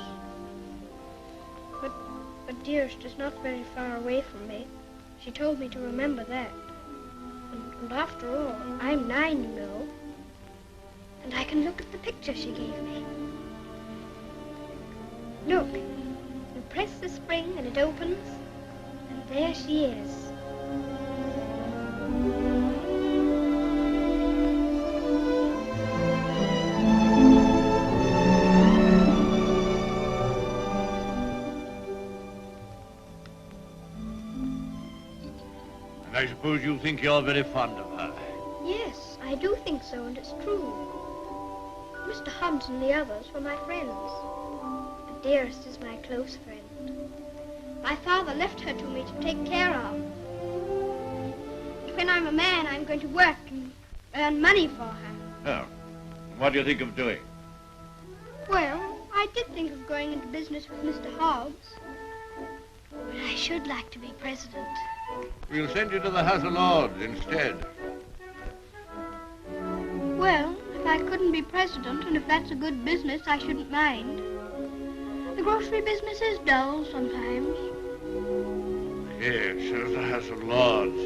But Dearest is not very far away from me. She told me to remember that. And after all, I'm 9, you know. And I can look at the picture she gave me. Look, you press the spring and it opens, and there she is. I suppose you think you're very fond of her. Yes, I do think so, and it's true. Mr. Hobbs and the others were my friends. But Dearest is my close friend. My father left her to me to take care of. When I'm a man, I'm going to work and earn money for her. Oh, what do you think of doing? Well, I did think of going into business with Mr. Hobbs. But I should like to be president. We'll send you to the House of Lords instead. Well, if I couldn't be president, and if that's a good business, I shouldn't mind. The grocery business is dull sometimes. Yes, there's the House of Lords.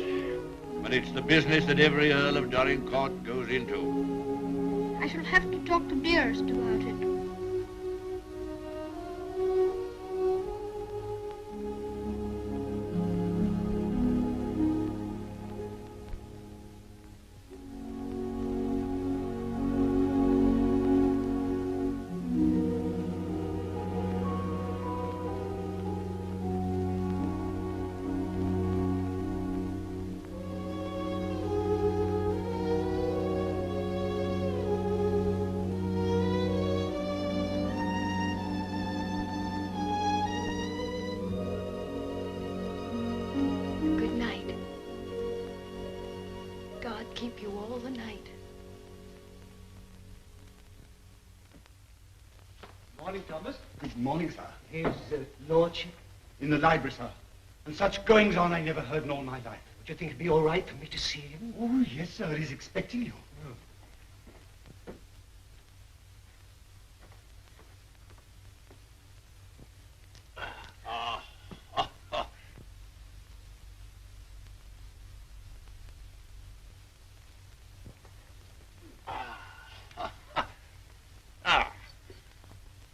But it's the business that every Earl of Dorincourt goes into. I shall have to talk to Dearest about it. Keep you all the night. Morning, Thomas. Good morning, sir. His lordship? In the library, sir. And such goings on I never heard in all my life. Would you think it'd be all right for me to see him? Oh, yes, sir. He's expecting you.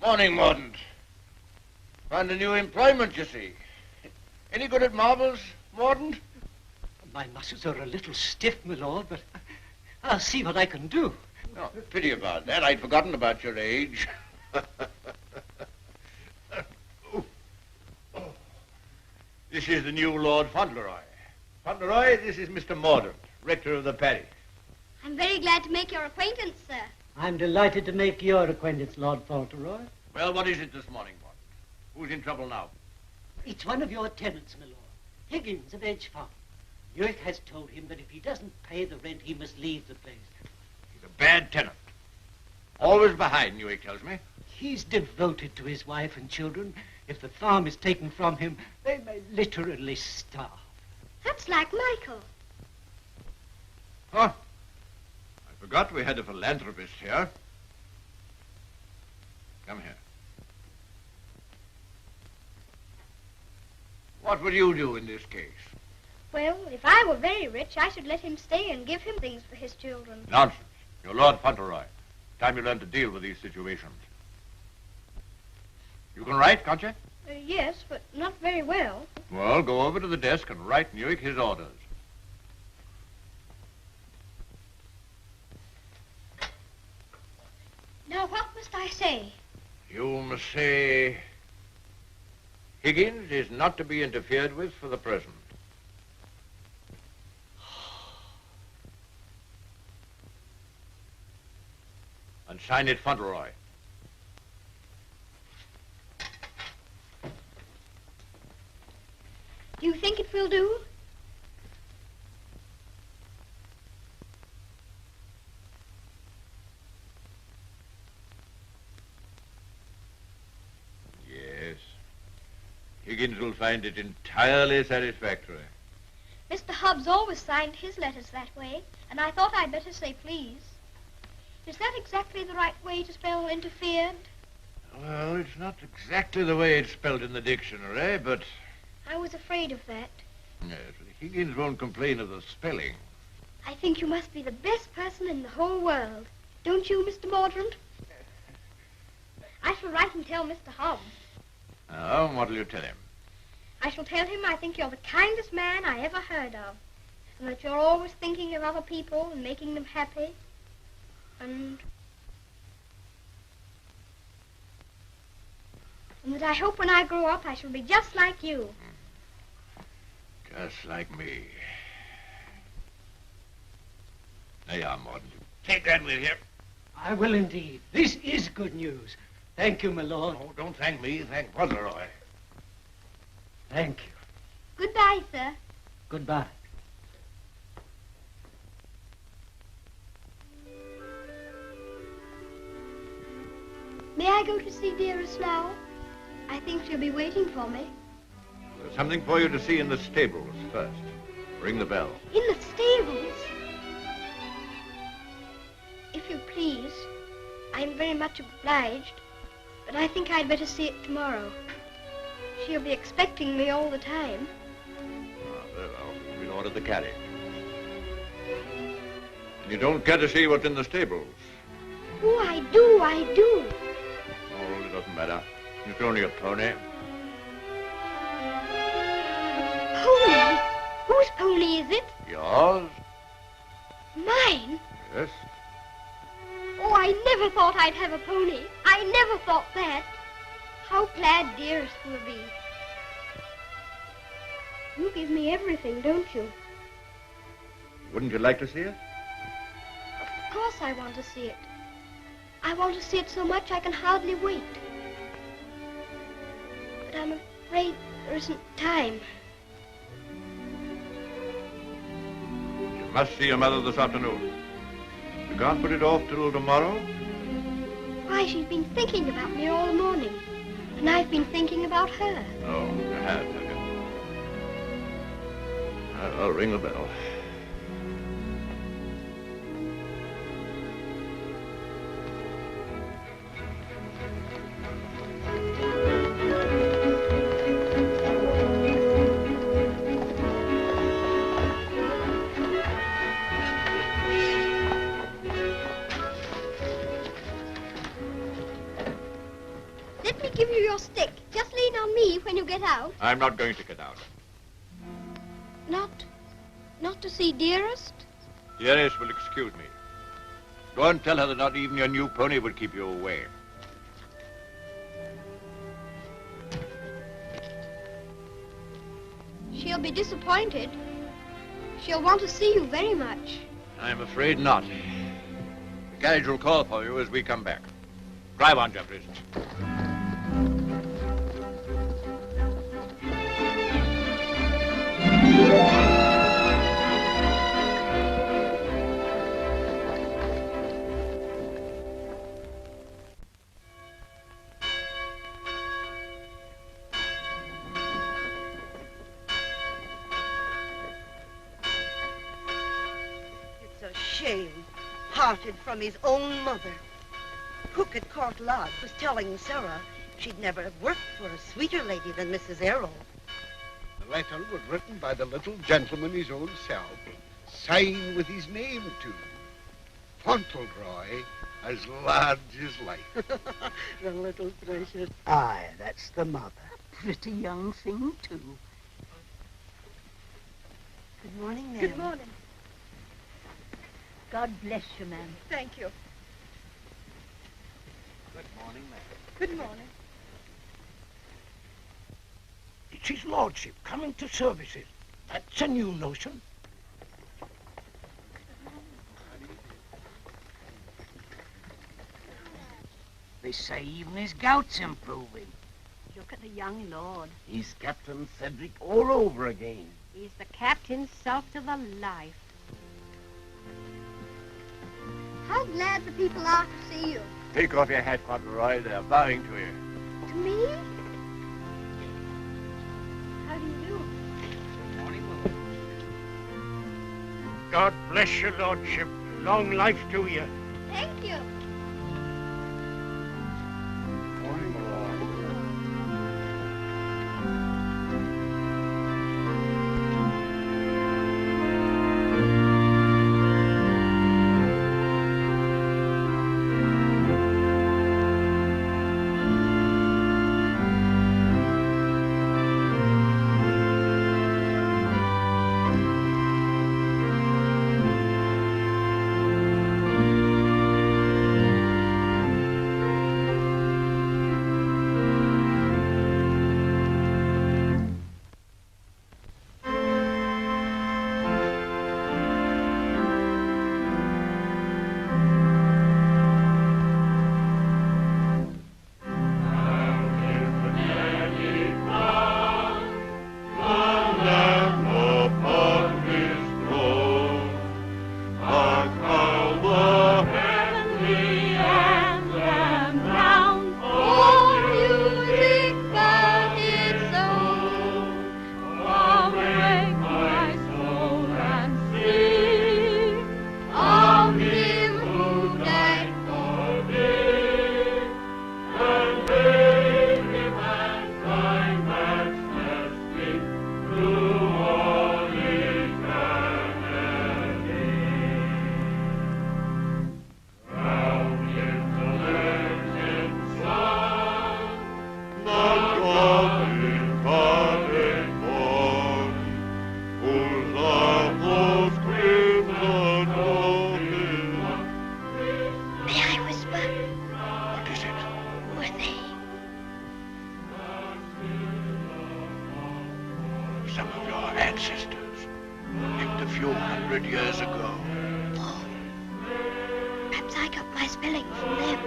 Morning, Mordaunt. Found a new employment, you see. Any good at marbles, Mordaunt? My muscles are a little stiff, my lord, but I'll see what I can do. No, pity about that. I'd forgotten about your age. This is the new Lord Fauntleroy. Fauntleroy, this is Mr. Mordaunt, rector of the parish. I'm very glad to make your acquaintance, sir. I'm delighted to make your acquaintance, Lord Fauntleroy. Well, what is it this morning, Mordaunt? Who's in trouble now? It's one of your tenants, my lord. Higgins of Edge Farm. York has told him that if he doesn't pay the rent, he must leave the place. He's a bad tenant. Always behind, Newick tells me. He's devoted to his wife and children. If the farm is taken from him, they may literally starve. That's like Michael. Huh? I forgot we had a philanthropist here. Come here. What would you do in this case? Well, if I were very rich, I should let him stay and give him things for his children. Nonsense. You're Lord Fauntleroy. Time you learn to deal with these situations. You can write, can't you? Yes, but not very well. Well, go over to the desk and write Newick his orders. Now, what must I say? You must say, Higgins is not to be interfered with for the present. And sign it Fauntleroy. Do you think it will do? Yes. Higgins will find it entirely satisfactory. Mr. Hobbs always signed his letters that way, and I thought I'd better say please. Is that exactly the right way to spell interfered? Well, it's not exactly the way it's spelled in the dictionary, but... I was afraid of that. Yes, Higgins won't complain of the spelling. I think you must be the best person in the whole world. Don't you, Mr. Mordaunt? I shall write and tell Mr. Hobbs. Oh, what'll you tell him? I shall tell him I think you're the kindest man I ever heard of, and that you're always thinking of other people and making them happy, and that I hope when I grow up I shall be just like you. Just like me. There you are, Morden. Take that with you. I will indeed. This is good news. Thank you, my lord. Oh, don't thank me. Thank Fauntleroy. Thank you. Goodbye, sir. Goodbye. May I go to see Dearest now? I think she'll be waiting for me. There's something for you to see in the stables first. Ring the bell. In the stables? If you please, I'm very much obliged, but I think I'd better see it tomorrow. She'll be expecting me all the time. Very well. We'll order the carriage. And you don't care to see what's in the stables? Oh, I do, I do. Oh, it doesn't matter. It's only a pony. Pony? Whose pony is it? Yours? Mine? Yes. Oh, I never thought I'd have a pony. I never thought that. How glad Dearest will be. You give me everything, don't you? Wouldn't you like to see it? Of course I want to see it. I want to see it so much I can hardly wait. But I'm afraid there isn't time. You must see your mother this afternoon. You can't put it off till tomorrow? Why, she's been thinking about me all the morning. And I've been thinking about her. Oh, you have you? I'll ring the bell. Let me give you your stick. Just lean on me when you get out. I'm not going to get out. Not to see Dearest? Dearest will excuse me. Go and tell her that not even your new pony would keep you away. She'll be disappointed. She'll want to see you very much. I'm afraid not. The carriage will call for you as we come back. Drive on, Jeffries. It's a shame. Parted from his own mother. Cook at Court Lodge was telling Sarah she'd never have worked for a sweeter lady than Mrs. Errol. The letter was written by the little gentleman his own self, signed with his name to. Fauntleroy, as large as life. The little treasure. Aye, that's the mother. Pretty young thing, too. Good morning, ma'am. Good morning. God bless you, ma'am. Thank you. Good morning, ma'am. Good morning. It's his lordship coming to services. That's a new notion. They say even his gout's improving. Look at the young lord. He's Captain Cedric all over again. He's the captain's self to the life. How glad the people are to see you. Take off your hat, Fauntleroy. They're bowing to you. To me? How do you do? God bless your lordship. Long life to you. Thank you. Morning, my lord. Some of your ancestors lived a few hundred years ago. Oh. Perhaps I got my spelling from them.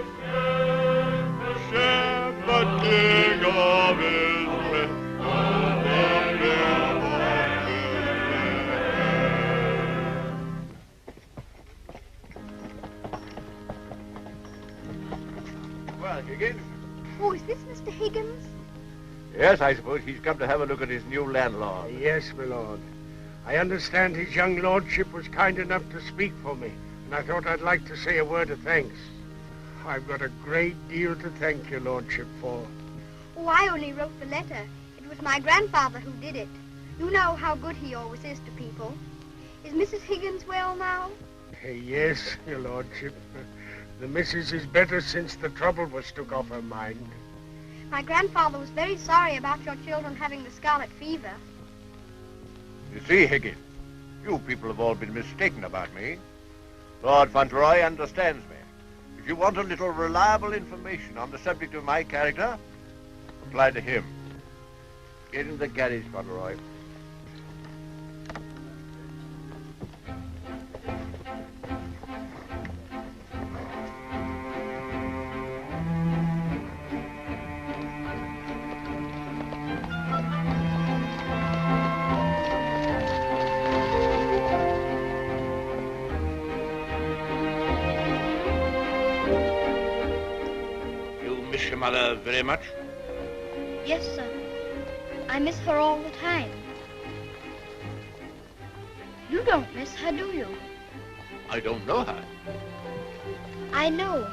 Shepherd King of Israel, Well, Higgins? Oh, is this Mr. Higgins? Yes, I suppose he's come to have a look at his new landlord. Yes, my lord. I understand his young lordship was kind enough to speak for me, and I thought I'd like to say a word of thanks. I've got a great deal to thank your lordship for. Oh, I only wrote the letter. It was my grandfather who did it. You know how good he always is to people. Is Mrs. Higgins well now? Yes, your lordship. The missus is better since the trouble was took off her mind. My grandfather was very sorry about your children having the scarlet fever. You see, Higgins, you people have all been mistaken about me. Lord Fauntleroy understands me. If you want a little reliable information on the subject of my character, apply to him. Get in the carriage, Fauntleroy. Miss your mother very much? Yes, sir. I miss her all the time. You don't miss her, do you? I don't know her. I know.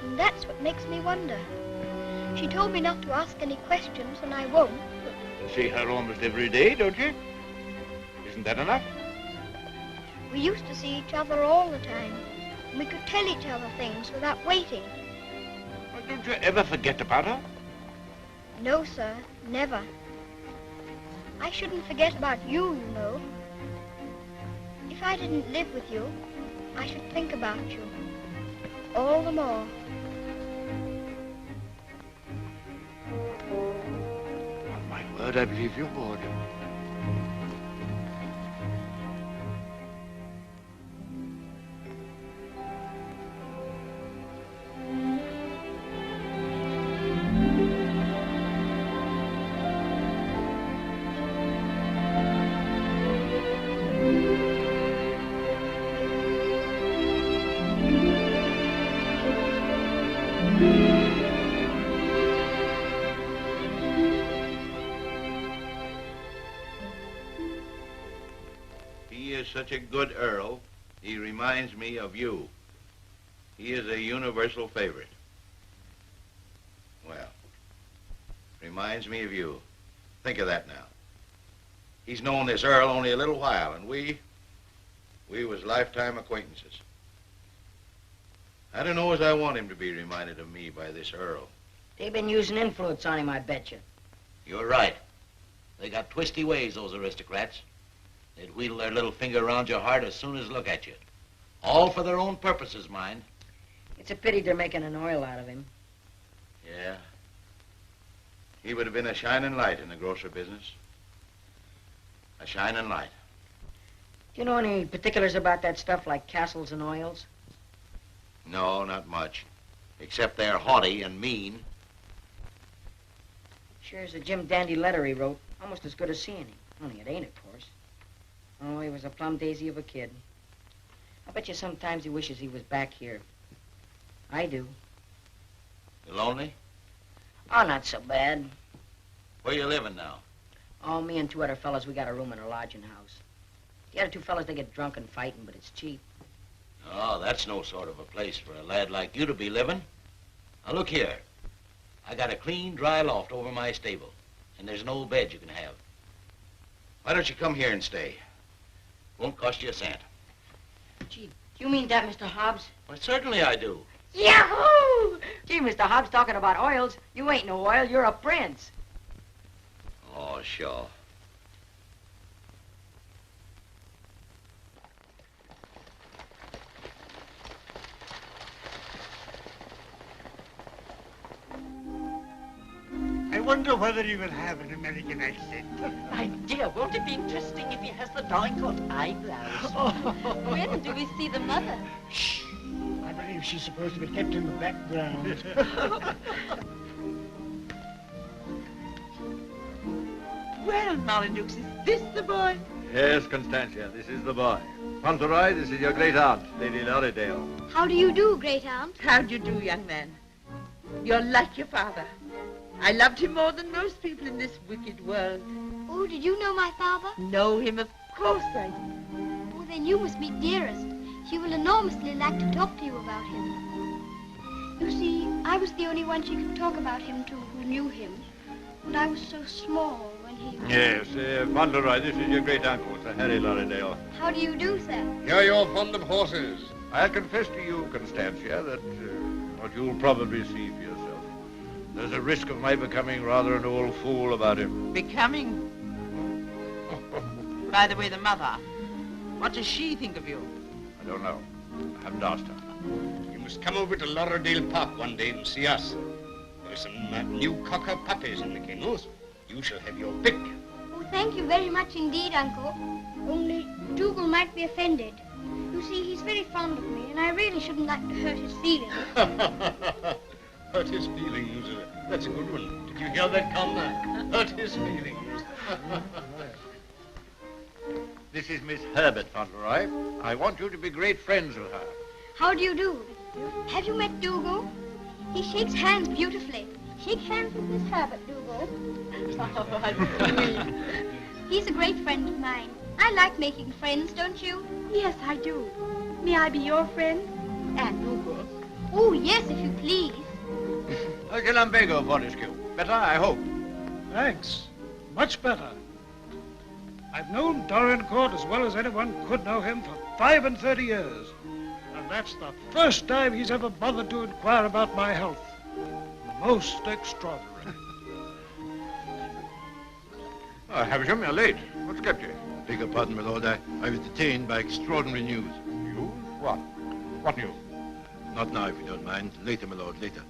And that's what makes me wonder. She told me not to ask any questions, and I won't. But see her almost every day, don't you? Isn't that enough? We used to see each other all the time. We could tell each other things without waiting. Well, don't you ever forget about her? No, sir, never. I shouldn't forget about you, you know. If I didn't live with you, I should think about you all the more. On my word, I believe you would. He is such a good Earl, he reminds me of you. He is a universal favorite. Well, reminds me of you. Think of that now. He's known this Earl only a little while, and we was lifetime acquaintances. I don't know as I want him to be reminded of me by this Earl. They've been using influence on him, I bet you. You're right. They got twisty ways, those aristocrats. They'd wheedle their little finger around your heart as soon as look at you. All for their own purposes, mind. It's a pity they're making an oil out of him. Yeah. He would have been a shining light in the grocery business. A shining light. Do you know any particulars about that stuff like castles and oils? No, not much. Except they're haughty and mean. Sure is a Jim Dandy letter he wrote. Almost as good as seeing him. Only it ain't, of course. Oh, he was a plum daisy of a kid. I bet you sometimes he wishes he was back here. I do. You lonely? Oh, not so bad. Where you living now? Oh, me and two other fellas, we got a room in a lodging house. The other two fellas, they get drunk and fighting, but it's cheap. Oh, that's no sort of a place for a lad like you to be living. Now, look here. I got a clean, dry loft over my stable, and there's an old bed you can have. Why don't you come here and stay? Won't cost you a cent. Gee, do you mean that, Mr. Hobbs? Well, certainly I do. Yahoo! Gee, Mr. Hobbs, talking about oils, you ain't no oil, you're a prince. Oh, sure. I wonder whether he will have an American accent. My dear, won't it be interesting if he has the Dorincourt eyebrows? When do we see the mother? Shh. I believe she's supposed to be kept in the background. Well, Molyneux, is this the boy? Yes, Constantia, this is the boy. Fauntleroy, this is your great aunt, Lady Lorridale. How do you do, great aunt? How do you do, young man? You're like your father. I loved him more than most people in this wicked world. Oh, did you know my father? Know him? Of course I do. Oh, then you must meet Dearest. She will enormously like to talk to you about him. You see, I was the only one she could talk about him to who knew him. And I was so small when he... Yes, Fauntleroy, this is your great uncle, Sir Harry Lorridale. How do you do, sir? Here you're fond of horses. I'll confess to you, Constantia, that what you'll probably see for yourself. There's a risk of my becoming rather an old fool about him. Becoming? By the way, the mother, what does she think of you? I don't know. I haven't asked her. You must come over to Lorridale Park one day and see us. There are some new cocker puppies in the kennels. You shall have your pick. Oh, thank you very much indeed, Uncle. Only Dougal might be offended. You see, he's very fond of me, and I really shouldn't like to hurt his feelings. Hurt his feelings. That's a good one. Did you hear that, Conrad? Hurt his feelings. This is Miss Herbert Fauntleroy. I want you to be great friends with her. How do you do? Have you met Dougal? He shakes hands beautifully. Shake hands with Miss Herbert, Dougal. He's a great friend of mine. I like making friends, don't you? Yes, I do. May I be your friend? And Dougal. Oh, yes, if you please. Lumbago, Fortescue. Better, I hope. Thanks. much better. I've known Dorincourt as well as anyone could know him for 35 years. And that's the first time he's ever bothered to inquire about my health. Most extraordinary. Havisham, you're late. What's kept you? Beg your pardon, my lord. I was detained by extraordinary news. News? What? What news? Not now, if you don't mind. Later, my lord, later.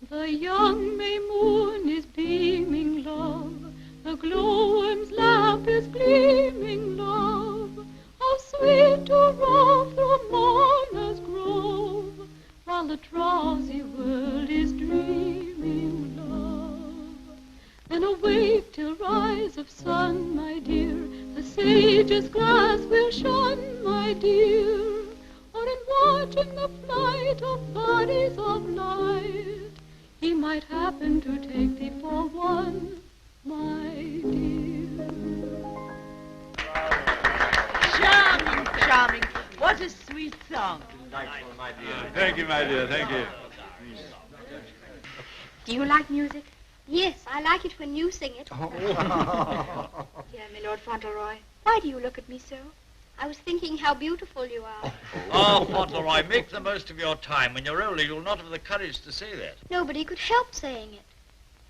The young May moon is beaming, love. The glowworm's lamp is gleaming, love. How sweet to rove through Mourner's Grove, while the drowsy world is dreaming, love. Then awake till rise of sun, my dear. The sage's glass will shun, my dear. Or in watching the flight of bodies of light, he might happen to take thee for one, my dear. Charming, charming. What a sweet song. Delightful, my dear. Thank you, my dear. Thank you. Do you like music? Yes, I like it when you sing it. Dear my Lord Fauntleroy, why do you look at me so? I was thinking how beautiful you are. Oh, Fauntleroy, make the most of your time. When you're older, you'll not have the courage to say that. Nobody could help saying it.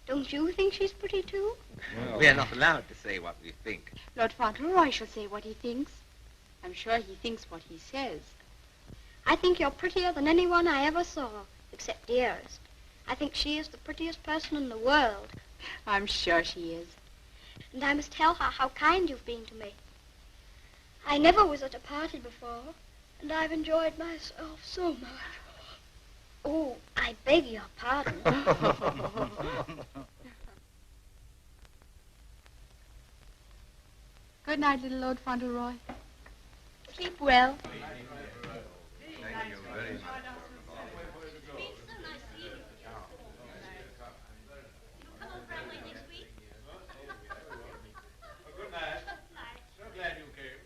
Don't you think she's pretty, too? Well, we are not allowed to say what we think. Lord Fauntleroy shall say what he thinks. I'm sure he thinks what he says. I think you're prettier than anyone I ever saw, except Dearest. I think she is the prettiest person in the world. I'm sure she is. And I must tell her how kind you've been to me. I never was at a party before, and I've enjoyed myself so much. Oh, I beg your pardon. Good night, little Lord Fauntleroy. Sleep well. Thank you very much. Good night. So glad you came.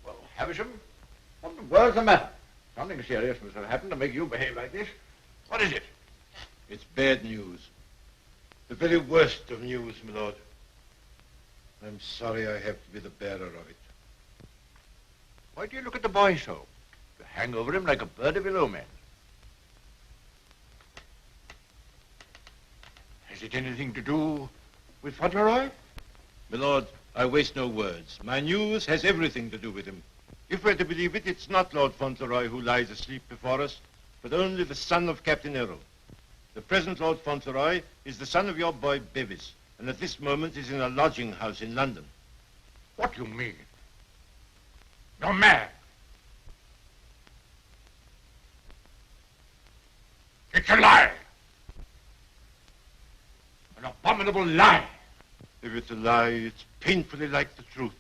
Well, Havisham, what in the world's the matter? Something serious must have happened to make you behave like this. What is it? It's bad news. The very worst of news, my lord. I'm sorry I have to be the bearer of it. Why do you look at the boy so? You hang over him like a bird of ill omen. Has it anything to do with Fauntleroy? My lord, I waste no words. My news has everything to do with him. If we're to believe it, it's not Lord Fauntleroy who lies asleep before us, but only the son of Captain Errol. The present Lord Fauntleroy is the son of your boy Bevis, and at this moment is in a lodging house in London. What do you mean? You're mad. It's a lie. An abominable lie. If it's a lie, it's painfully like the truth.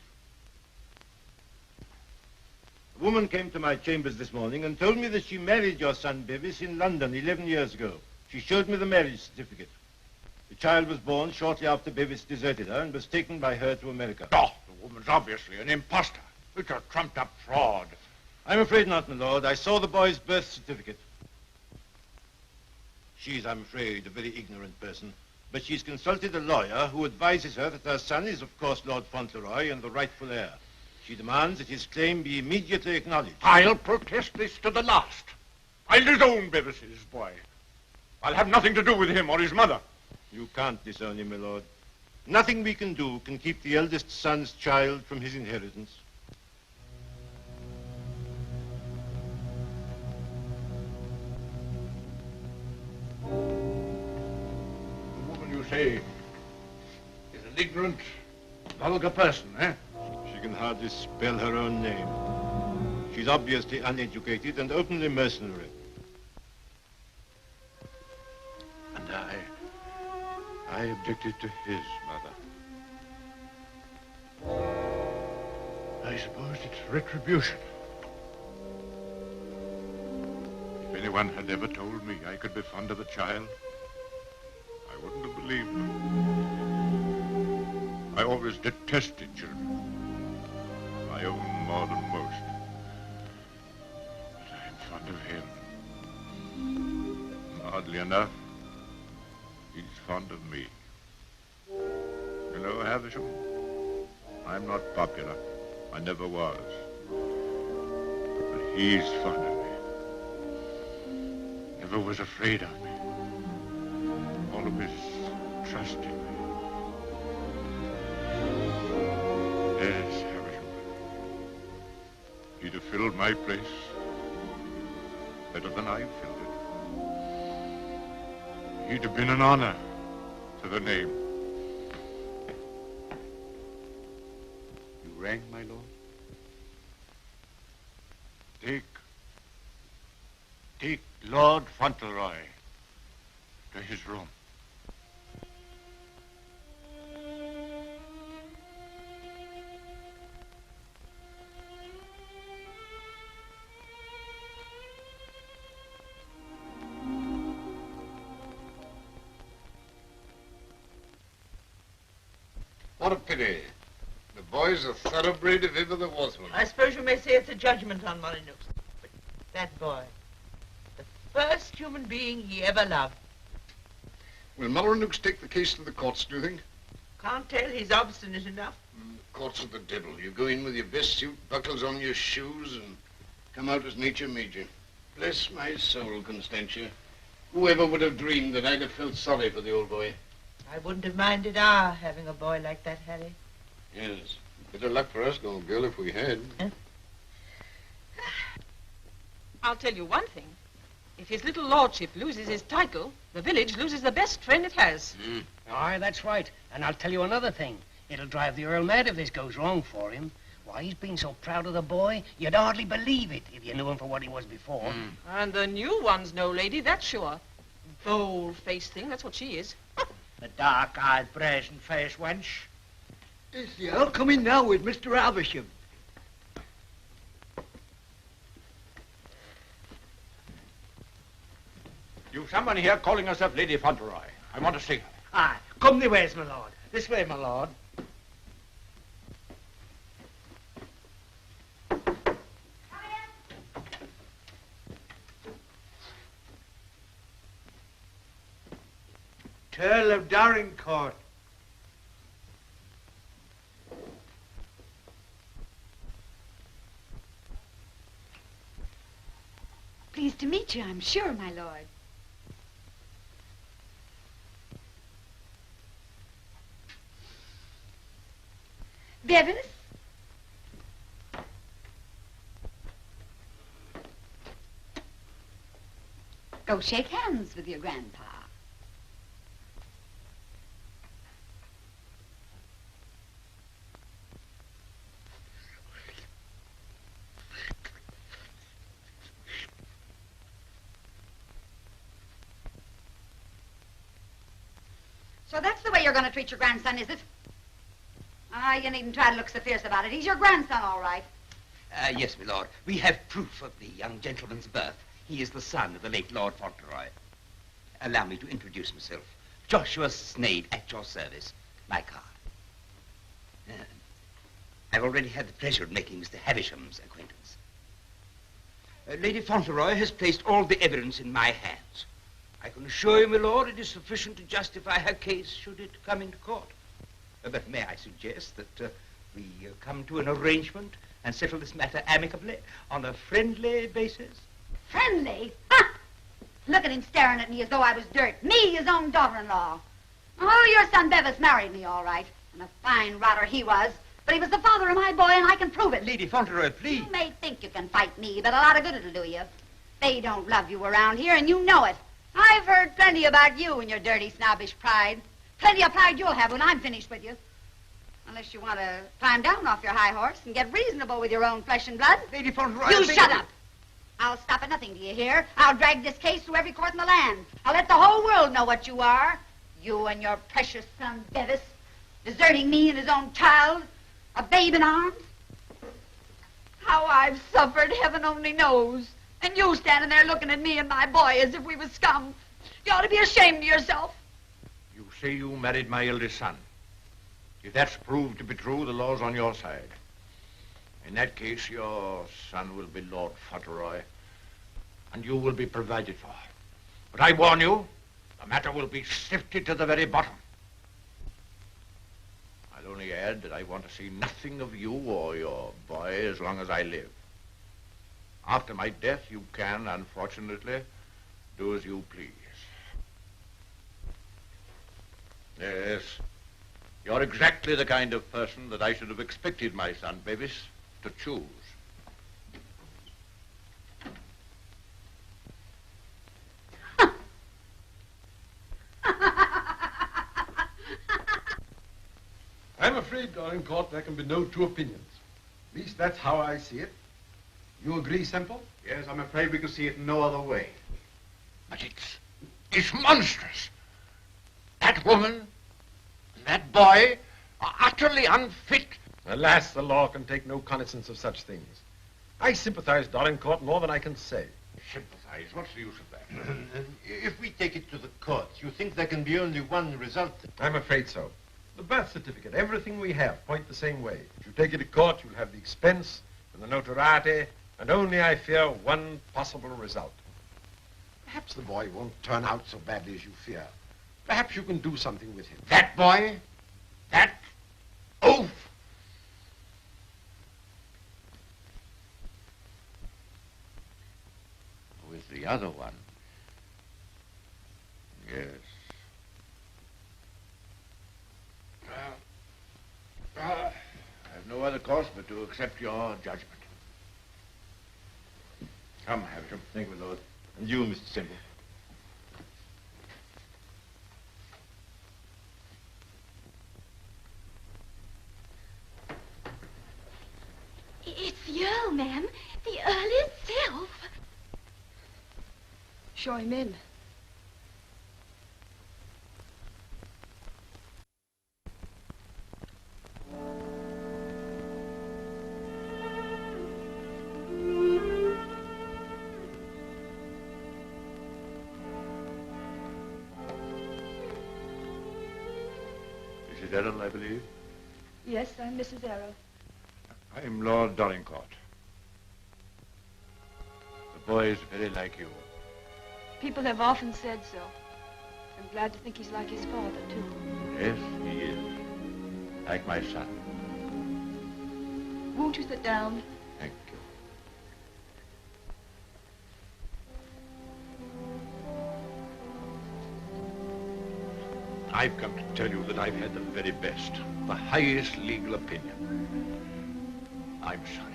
A woman came to my chambers this morning and told me that she married your son Bevis in London 11 years ago. She showed me the marriage certificate. The child was born shortly after Bevis deserted her and was taken by her to America. Oh, the woman's obviously an imposter. It's a trumped-up fraud. I'm afraid not, my lord. I saw the boy's birth certificate. She's, I'm afraid, a very ignorant person, but she's consulted a lawyer who advises her that her son is, of course, Lord Fauntleroy and the rightful heir. She demands that his claim be immediately acknowledged. I'll protest this to the last. I'll disown Bevis's boy. I'll have nothing to do with him or his mother. You can't disown him, my lord. Nothing we can do can keep the eldest son's child from his inheritance. The woman you say is an ignorant, vulgar person, eh? She can hardly spell her own name. She's obviously uneducated and openly mercenary. And I objected to his mother. I suppose it's retribution. If anyone had ever told me I could be fond of a child, wouldn't have believed them. I always detested children. My own more than most. But I'm fond of him. Oddly enough, he's fond of me. You know, Havisham, I'm not popular. I never was. But he's fond of me. Never was afraid of me. Always trusted me. Yes, Havisham. He'd have filled my place better than I filled it. He'd have been an honor to the name. You rang, my lord? Take Lord Fauntleroy to his room. What a pity. The boy's a thoroughbred if ever there was one. I suppose you may say it's a judgment on Molyneux. But that boy, the first human being he ever loved. Will Molyneux take the case to the courts, do you think? Can't tell, he's obstinate enough. Courts of the devil. You go in with your best suit, buckles on your shoes, and come out as nature made you. Bless my soul, Constantia. Whoever would have dreamed that I'd have felt sorry for the old boy? I wouldn't have minded our having a boy like that, Harry. Yes. Bit of luck for us, old girl, if we had. I'll tell you one thing. If his little lordship loses his title, the village loses the best friend it has. Aye, that's right. And I'll tell you another thing. It'll drive the Earl mad if this goes wrong for him. Why, he's been so proud of the boy, you'd hardly believe it if you knew him for what he was before. And the new one's no lady, that's sure. Bold-faced thing, that's what she is. The dark-eyed, brazen-faced wench. Is the Earl coming now with Mr. Havisham? You've someone here calling herself Lady Fauntleroy. I want to see her. Aye, come the ways, my lord. This way, my lord. Earl of Dorincourt. Pleased to meet you, I'm sure, my lord. Bevis? Go shake hands with your grandpa. So that's the way you're going to treat your grandson, is it? Ah, you needn't try to look so fierce about it. He's your grandson, all right. Yes, my lord. We have proof of the young gentleman's birth. He is the son of the late Lord Fauntleroy. Allow me to introduce myself. Joshua Snade, at your service. My card. I've already had the pleasure of making Mr. Havisham's acquaintance. Lady Fauntleroy has placed all the evidence in my hands. I can assure you, my lord, it is sufficient to justify her case should it come into court. But may I suggest that we come to an arrangement and settle this matter amicably on a friendly basis? Friendly? Ha! Look at him staring at me as though I was dirt. Me, his own daughter-in-law. Oh, your son Bevis married me, all right. And a fine rotter he was. But he was the father of my boy, and I can prove it. Lady Fauntleroy, please. You may think you can fight me, but a lot of good it'll do you. They don't love you around here, and you know it. I've heard plenty about you and your dirty, snobbish pride. Plenty of pride you'll have when I'm finished with you. Unless you want to climb down off your high horse and get reasonable with your own flesh and blood. Lady Fauntleroy... You shut up! I'll stop at nothing, do you hear? I'll drag this case through every court in the land. I'll let the whole world know what you are. You and your precious son, Bevis, deserting me and his own child, a babe in arms. How I've suffered, heaven only knows. And you standing there looking at me and my boy as if we was scum. You ought to be ashamed of yourself. say you married my eldest son. If that's proved to be true, the law's on your side. In that case, your son will be Lord Fauntleroy, and you will be provided for. But I warn you, the matter will be sifted to the very bottom. I'll only add that I want to see nothing of you or your boy as long as I live. After my death, you can, unfortunately, do as you please. Yes, you're exactly the kind of person that I should have expected my son Bevis to choose. I'm afraid, Dorincourt, there can be no two opinions. At least that's how I see it. You agree, Semple? Yes, I'm afraid we can see it no other way. But it's monstrous. That woman and that boy are utterly unfit. Alas, the law can take no cognizance of such things. I sympathize, Dorincourt, more than I can say. Sympathize? What's the use of that? If we take it to the courts, you think there can be only one result? I'm afraid so. The birth certificate, everything we have, point the same way. If you take it to court, you'll have the expense and the notoriety, and only, I fear, one possible result. Perhaps the boy won't turn out so badly as you fear. Perhaps you can do something with him. That boy? That oaf? With the other one? Yes. I have no other course but to accept your judgment. Come, Havisham. Thank you, Lord. And you, Mr. Semple. It's the Earl, ma'am. The Earl itself. Show him in. Mrs. Errol, I believe. Yes, I'm Mrs. Errol. I'm Lord Dorincourt. The boy is very like you. People have often said so. I'm glad to think he's like his father, too. Yes, he is. Like my son. Won't you sit down? Thank you. I've come to tell you that I've had the very best, the highest legal opinion. I'm sorry.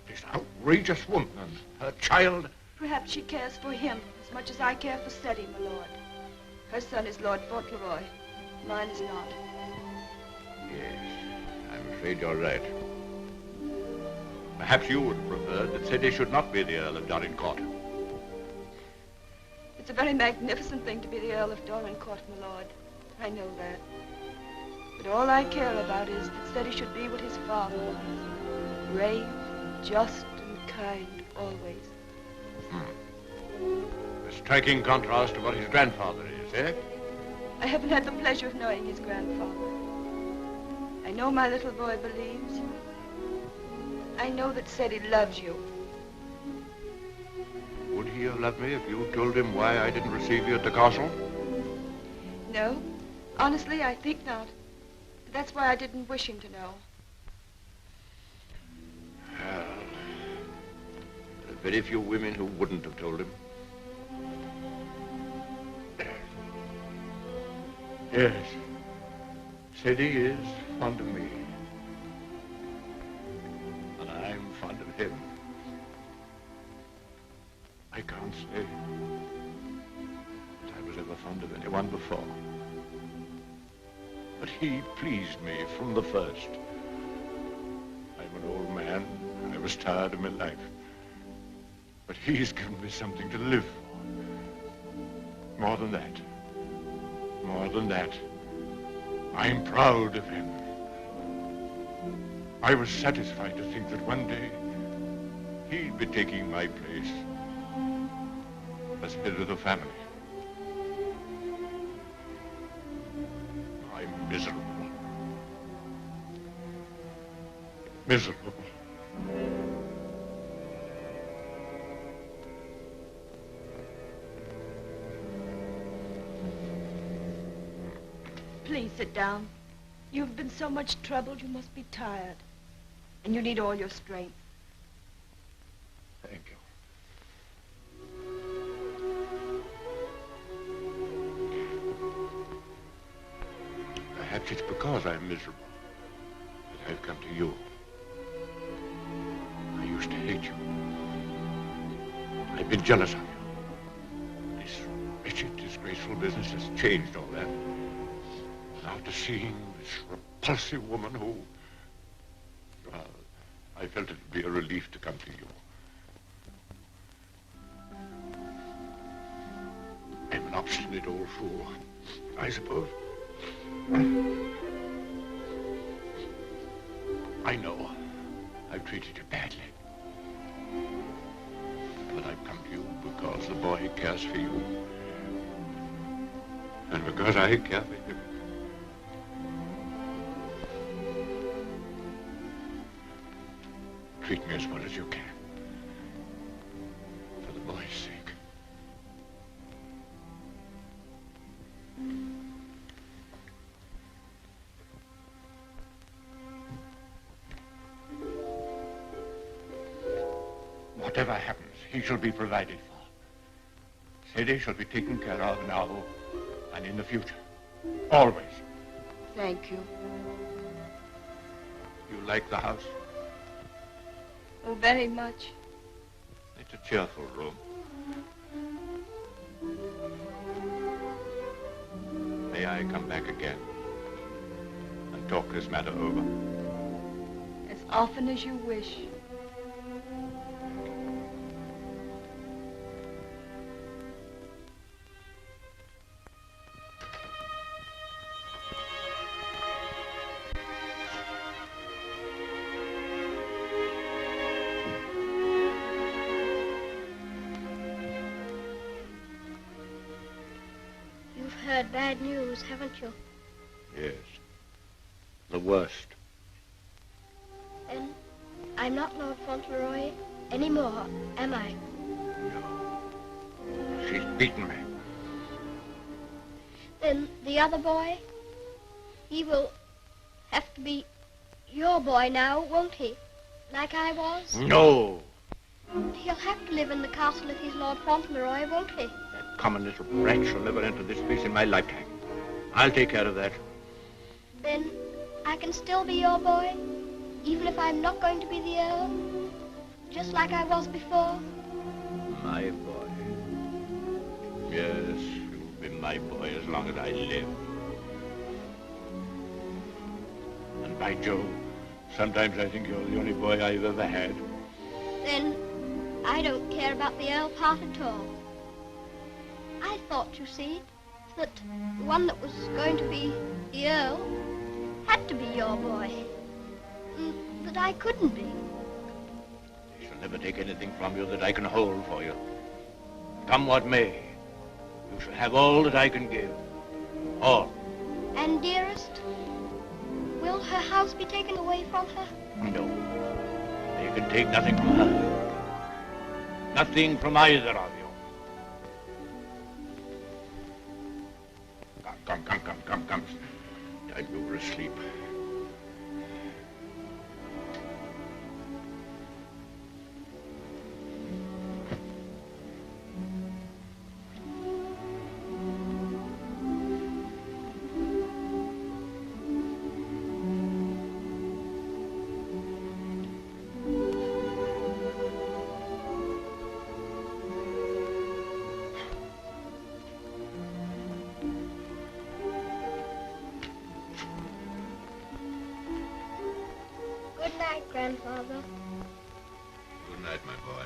This outrageous woman and her child. Perhaps she cares for him as much as I care for Seddy, my lord. Her son is Lord Fauntleroy. Mine is not. Yes, I'm afraid you're right. Perhaps you would prefer that Seddy should not be the Earl of Dorincourt. It's a very magnificent thing to be the Earl of Dorincourt, my lord. I know that. But all I care about is that Seddy should be what his father was. Brave, just, and kind, always. A striking contrast to what his grandfather is, eh? I haven't had the pleasure of knowing his grandfather. I know my little boy believes. I know that Seddy loves you. Would he have loved me if you told him why I didn't receive you at the castle? No, honestly, I think not. That's why I didn't wish him to know. Well, there are very few women who wouldn't have told him. Yes, Seddy is fond of me. And I'm fond of him. I can't say that I was ever fond of anyone before. But he pleased me from the first. I'm an old man. I was tired of my life. But he's given me something to live for. More than that. More than that. I'm proud of him. I was satisfied to think that one day he'd be taking my place as head of the family. miserable. Miserable. Please sit down. You've been so much troubled, you must be tired. And you need all your strength. Thank you. Perhaps it's because I'm miserable that I've come to you. I used to hate you. I've been jealous of you. This wretched, disgraceful business has changed all that. After seeing this repulsive woman who... Well, I felt it would be a relief to come to you. I'm an obstinate old fool, I suppose. I know I've treated you badly. But I've come to you because the boy cares for you. And because I care for him. Treat me as well as you can. For the boy's sake. Whatever happens, he shall be provided for. Sadie shall be taken care of now and in the future. Always. Thank you. You like the house? Oh, very much. It's a cheerful room. May I come back again and talk this matter over? As often as you wish. Heard bad news, haven't you? Yes. The worst. And I'm not Lord Fauntleroy anymore, am I? She's beaten me. Then the other boy, he will have to be your boy now, won't he? Like I was? No. He'll have to live in the castle if he's Lord Fauntleroy, won't he? That common little brat shall never enter this place in my lifetime. I'll take care of that. Then I can still be your boy, even if I'm not going to be the Earl, just like I was before. My boy. Yes, you'll be my boy as long as I live. And by Jove, sometimes I think you're the only boy I've ever had. Then I don't care about the Earl part at all. I thought, you see, that the one that was going to be the Earl had to be your boy. That I couldn't be. I shall never take anything from you that I can hold for you. Come what may, you shall have all that I can give. All. And dearest, will her house be taken away from her? No. They can take nothing from her. Nothing from either of you. Come. Time you were asleep. Good night, Grandfather. Good night, my boy.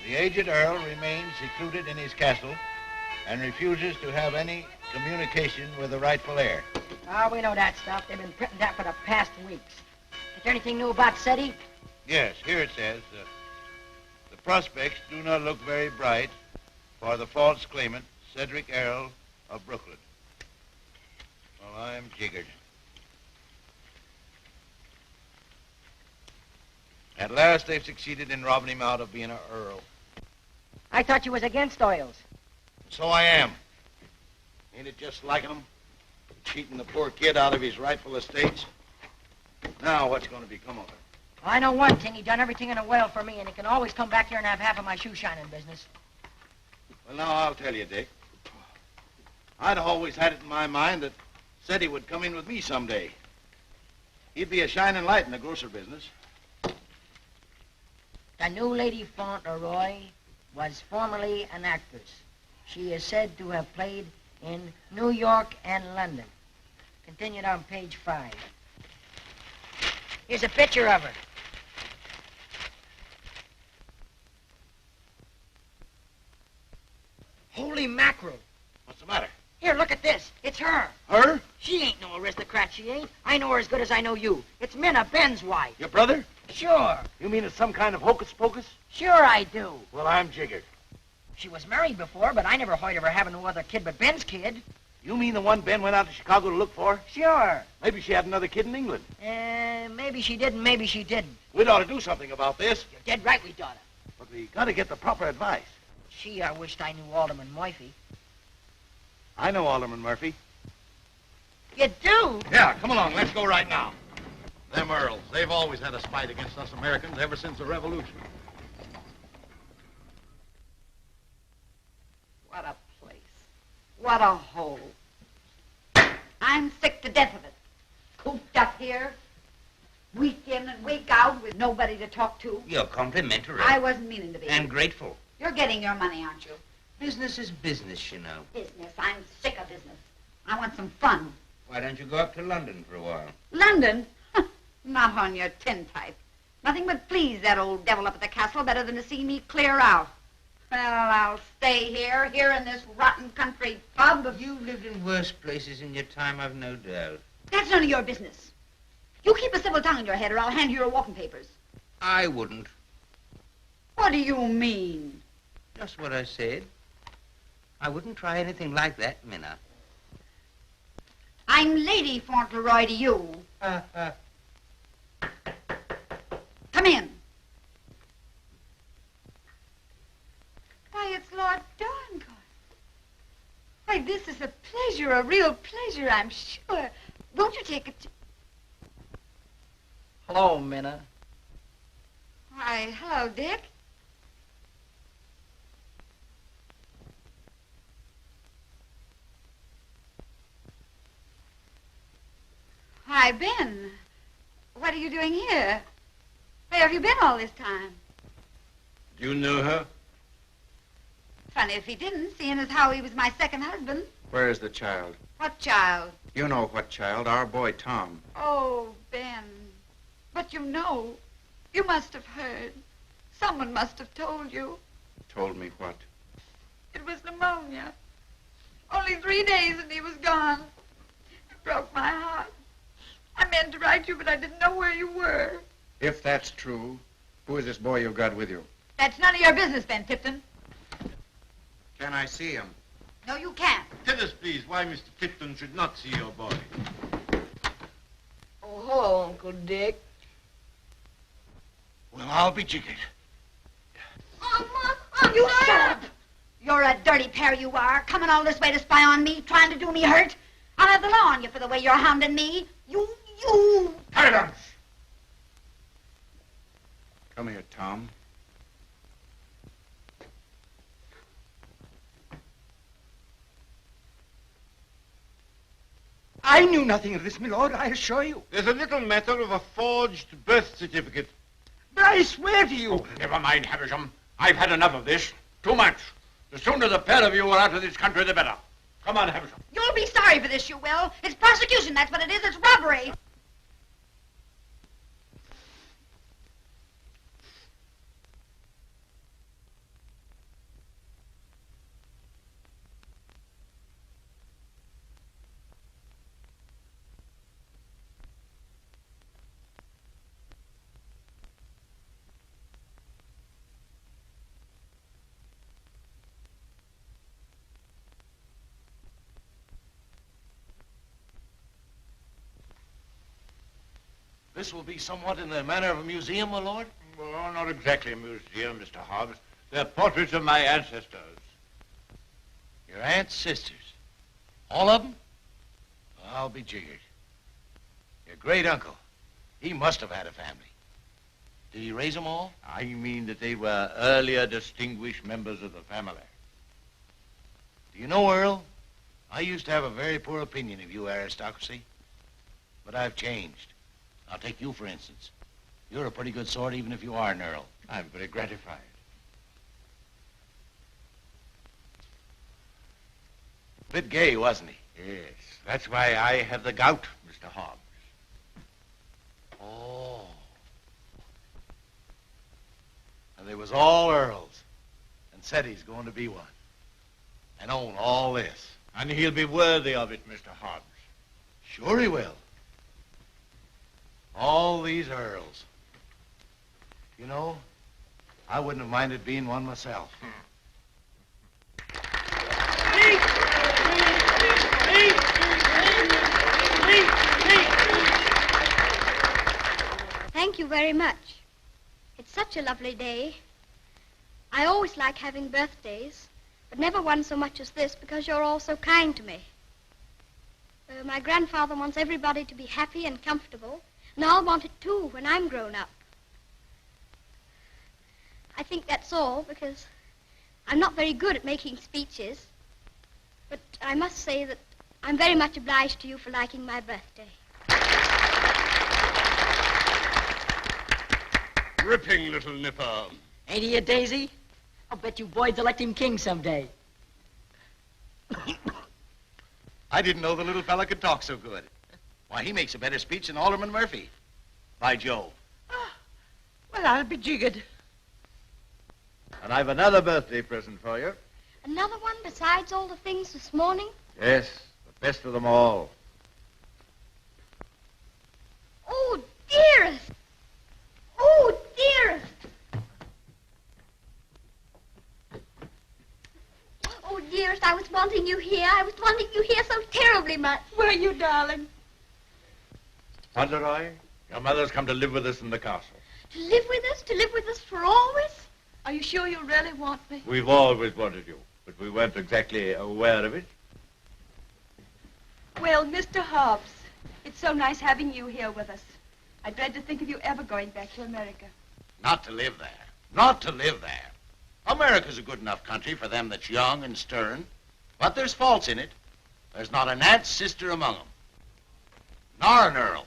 The aged Earl remains secluded in his castle and refuses to have any communication with the rightful heir. Oh, we know that stuff. They've been printing that for the past weeks. Is there anything new about SETI? Yes, here it says, prospects do not look very bright for the false claimant, Cedric Errol of Brooklyn. Well, I'm jiggered. At last they've succeeded in robbing him out of being an earl. I thought you was against oils. So I am. Ain't it just like him? Cheating the poor kid out of his rightful estates. Now what's going to become of it? I know one thing. He done everything in a well for me, and he can always come back here and have half of my shoe shining business. Well, now I'll tell you, Dick. I'd always had it in my mind that said he would come in with me someday. He'd be a shining light in the grocer business. The new Lady Fauntleroy was formerly an actress. She is said to have played in New York and London. Continued on page 5. Here's a picture of her. Holy mackerel. What's the matter? Here, look at this. It's her. Her? She ain't no aristocrat, she ain't. I know her as good as I know you. It's Minna, Ben's wife. Your brother? Sure. You mean it's some kind of hocus pocus? Sure I do. Well, I'm jiggered. She was married before, but I never heard of her having no other kid but Ben's kid. You mean the one Ben went out to Chicago to look for? Sure. Maybe she had another kid in England. Maybe she did and maybe she didn't. We'd ought to do something about this. You're dead right we oughta. But we got to get the proper advice. Gee, I wished I knew Alderman Murphy. I know Alderman Murphy. You do? Yeah, come along. Let's go right now. Them Earls, they've always had a spite against us Americans ever since the Revolution. What a place. What a hole. I'm sick to death of it. Cooped up here, week in and week out with nobody to talk to. You're complimentary. I wasn't meaning to be. And grateful. You're getting your money, aren't you? Business is business, you know. Business. I'm sick of business. I want some fun. Why don't you go up to London for a while? London? Not on your tintype. Nothing would please that old devil up at the castle better than to see me clear out. Well, I'll stay here in this rotten country pub. You've lived in worse places in your time, I've no doubt. That's none of your business. You keep a civil tongue in your head or I'll hand you your walking papers. I wouldn't. What do you mean? Just what I said. I wouldn't try anything like that, Minna. I'm Lady Fauntleroy to you. Come in. Why, it's Lord Dorincourt. Why, this is a pleasure, a real pleasure, I'm sure. Won't you take it? Hello, Minna. Why, hello, Dick. Hi, Ben. What are you doing here? Where have you been all this time? Do you know her? Funny if he didn't, seeing as how he was my second husband. Where's the child? What child? You know what child, our boy Tom. Oh, Ben. But you know, you must have heard. Someone must have told you. Told me what? It was pneumonia. Only 3 days and he was gone. It broke my heart. I meant to write you, but I didn't know where you were. If that's true, who is this boy you've got with you? That's none of your business, Ben Tipton. Can I see him? No, you can't. Tell us, please, why Mr. Tipton should not see your boy. Oh, hello, Uncle Dick. Well, I'll be jiggered. You shut up! You're a dirty pair, you are. Coming all this way to spy on me, trying to do me hurt. I'll have the law on you for the way you're hounding me. You... Silence! Come here, Tom. I knew nothing of this, my lord, I assure you. There's a little matter of a forged birth certificate. But I swear to you... Oh, never mind, Havisham. I've had enough of this. Too much. The sooner the pair of you are out of this country, the better. Come on, Havisham. You'll be sorry for this, you will. It's prosecution, that's what it is. It's robbery. This will be somewhat in the manner of a museum, my lord? Well, not exactly a museum, Mr. Hobbs. They're portraits of my ancestors. Your aunt's sisters? All of them? I'll be jiggered. Your great uncle, he must have had a family. Did he raise them all? I mean that they were earlier distinguished members of the family. Do you know, Earl, I used to have a very poor opinion of you aristocracy, but I've changed. I'll take you, for instance. You're a pretty good sort, even if you are an Earl. I'm very gratified. Bit gay, wasn't he? Yes, that's why I have the gout, Mr. Hobbs. Oh. And they was all Earls, and said he's going to be one, and own all this. And he'll be worthy of it, Mr. Hobbs. Sure he will. All these Earls. You know, I wouldn't have minded being one myself. Thank you very much. It's such a lovely day. I always like having birthdays, but never one so much as this because you're all so kind to me. My grandfather wants everybody to be happy and comfortable, and I'll want it too when I'm grown up. I think that's all because I'm not very good at making speeches, but I must say that I'm very much obliged to you for liking my birthday. Ripping little nipper. Ain't he a daisy? I'll bet you boys elect him king someday. I didn't know the little fella could talk so good. Why, he makes a better speech than Alderman Murphy. By Jove. Well, I'll be jiggered. And I've another birthday present for you. Another one besides all the things this morning? Yes, the best of them all. Oh, dearest! Oh, dearest! Oh, dearest, I was wanting you here. I was wanting you here so terribly much. Were you, darling? Fauntleroy, your mother's come to live with us in the castle. To live with us? To live with us for always? Are you sure you really want me? We've always wanted you, but we weren't exactly aware of it. Well, Mr. Hobbs, it's so nice having you here with us. I dread to think of you ever going back to America. Not to live there. Not to live there. America's a good enough country for them that's young and stern, but there's faults in it. There's not an aunt's sister among them. Nor an Earl.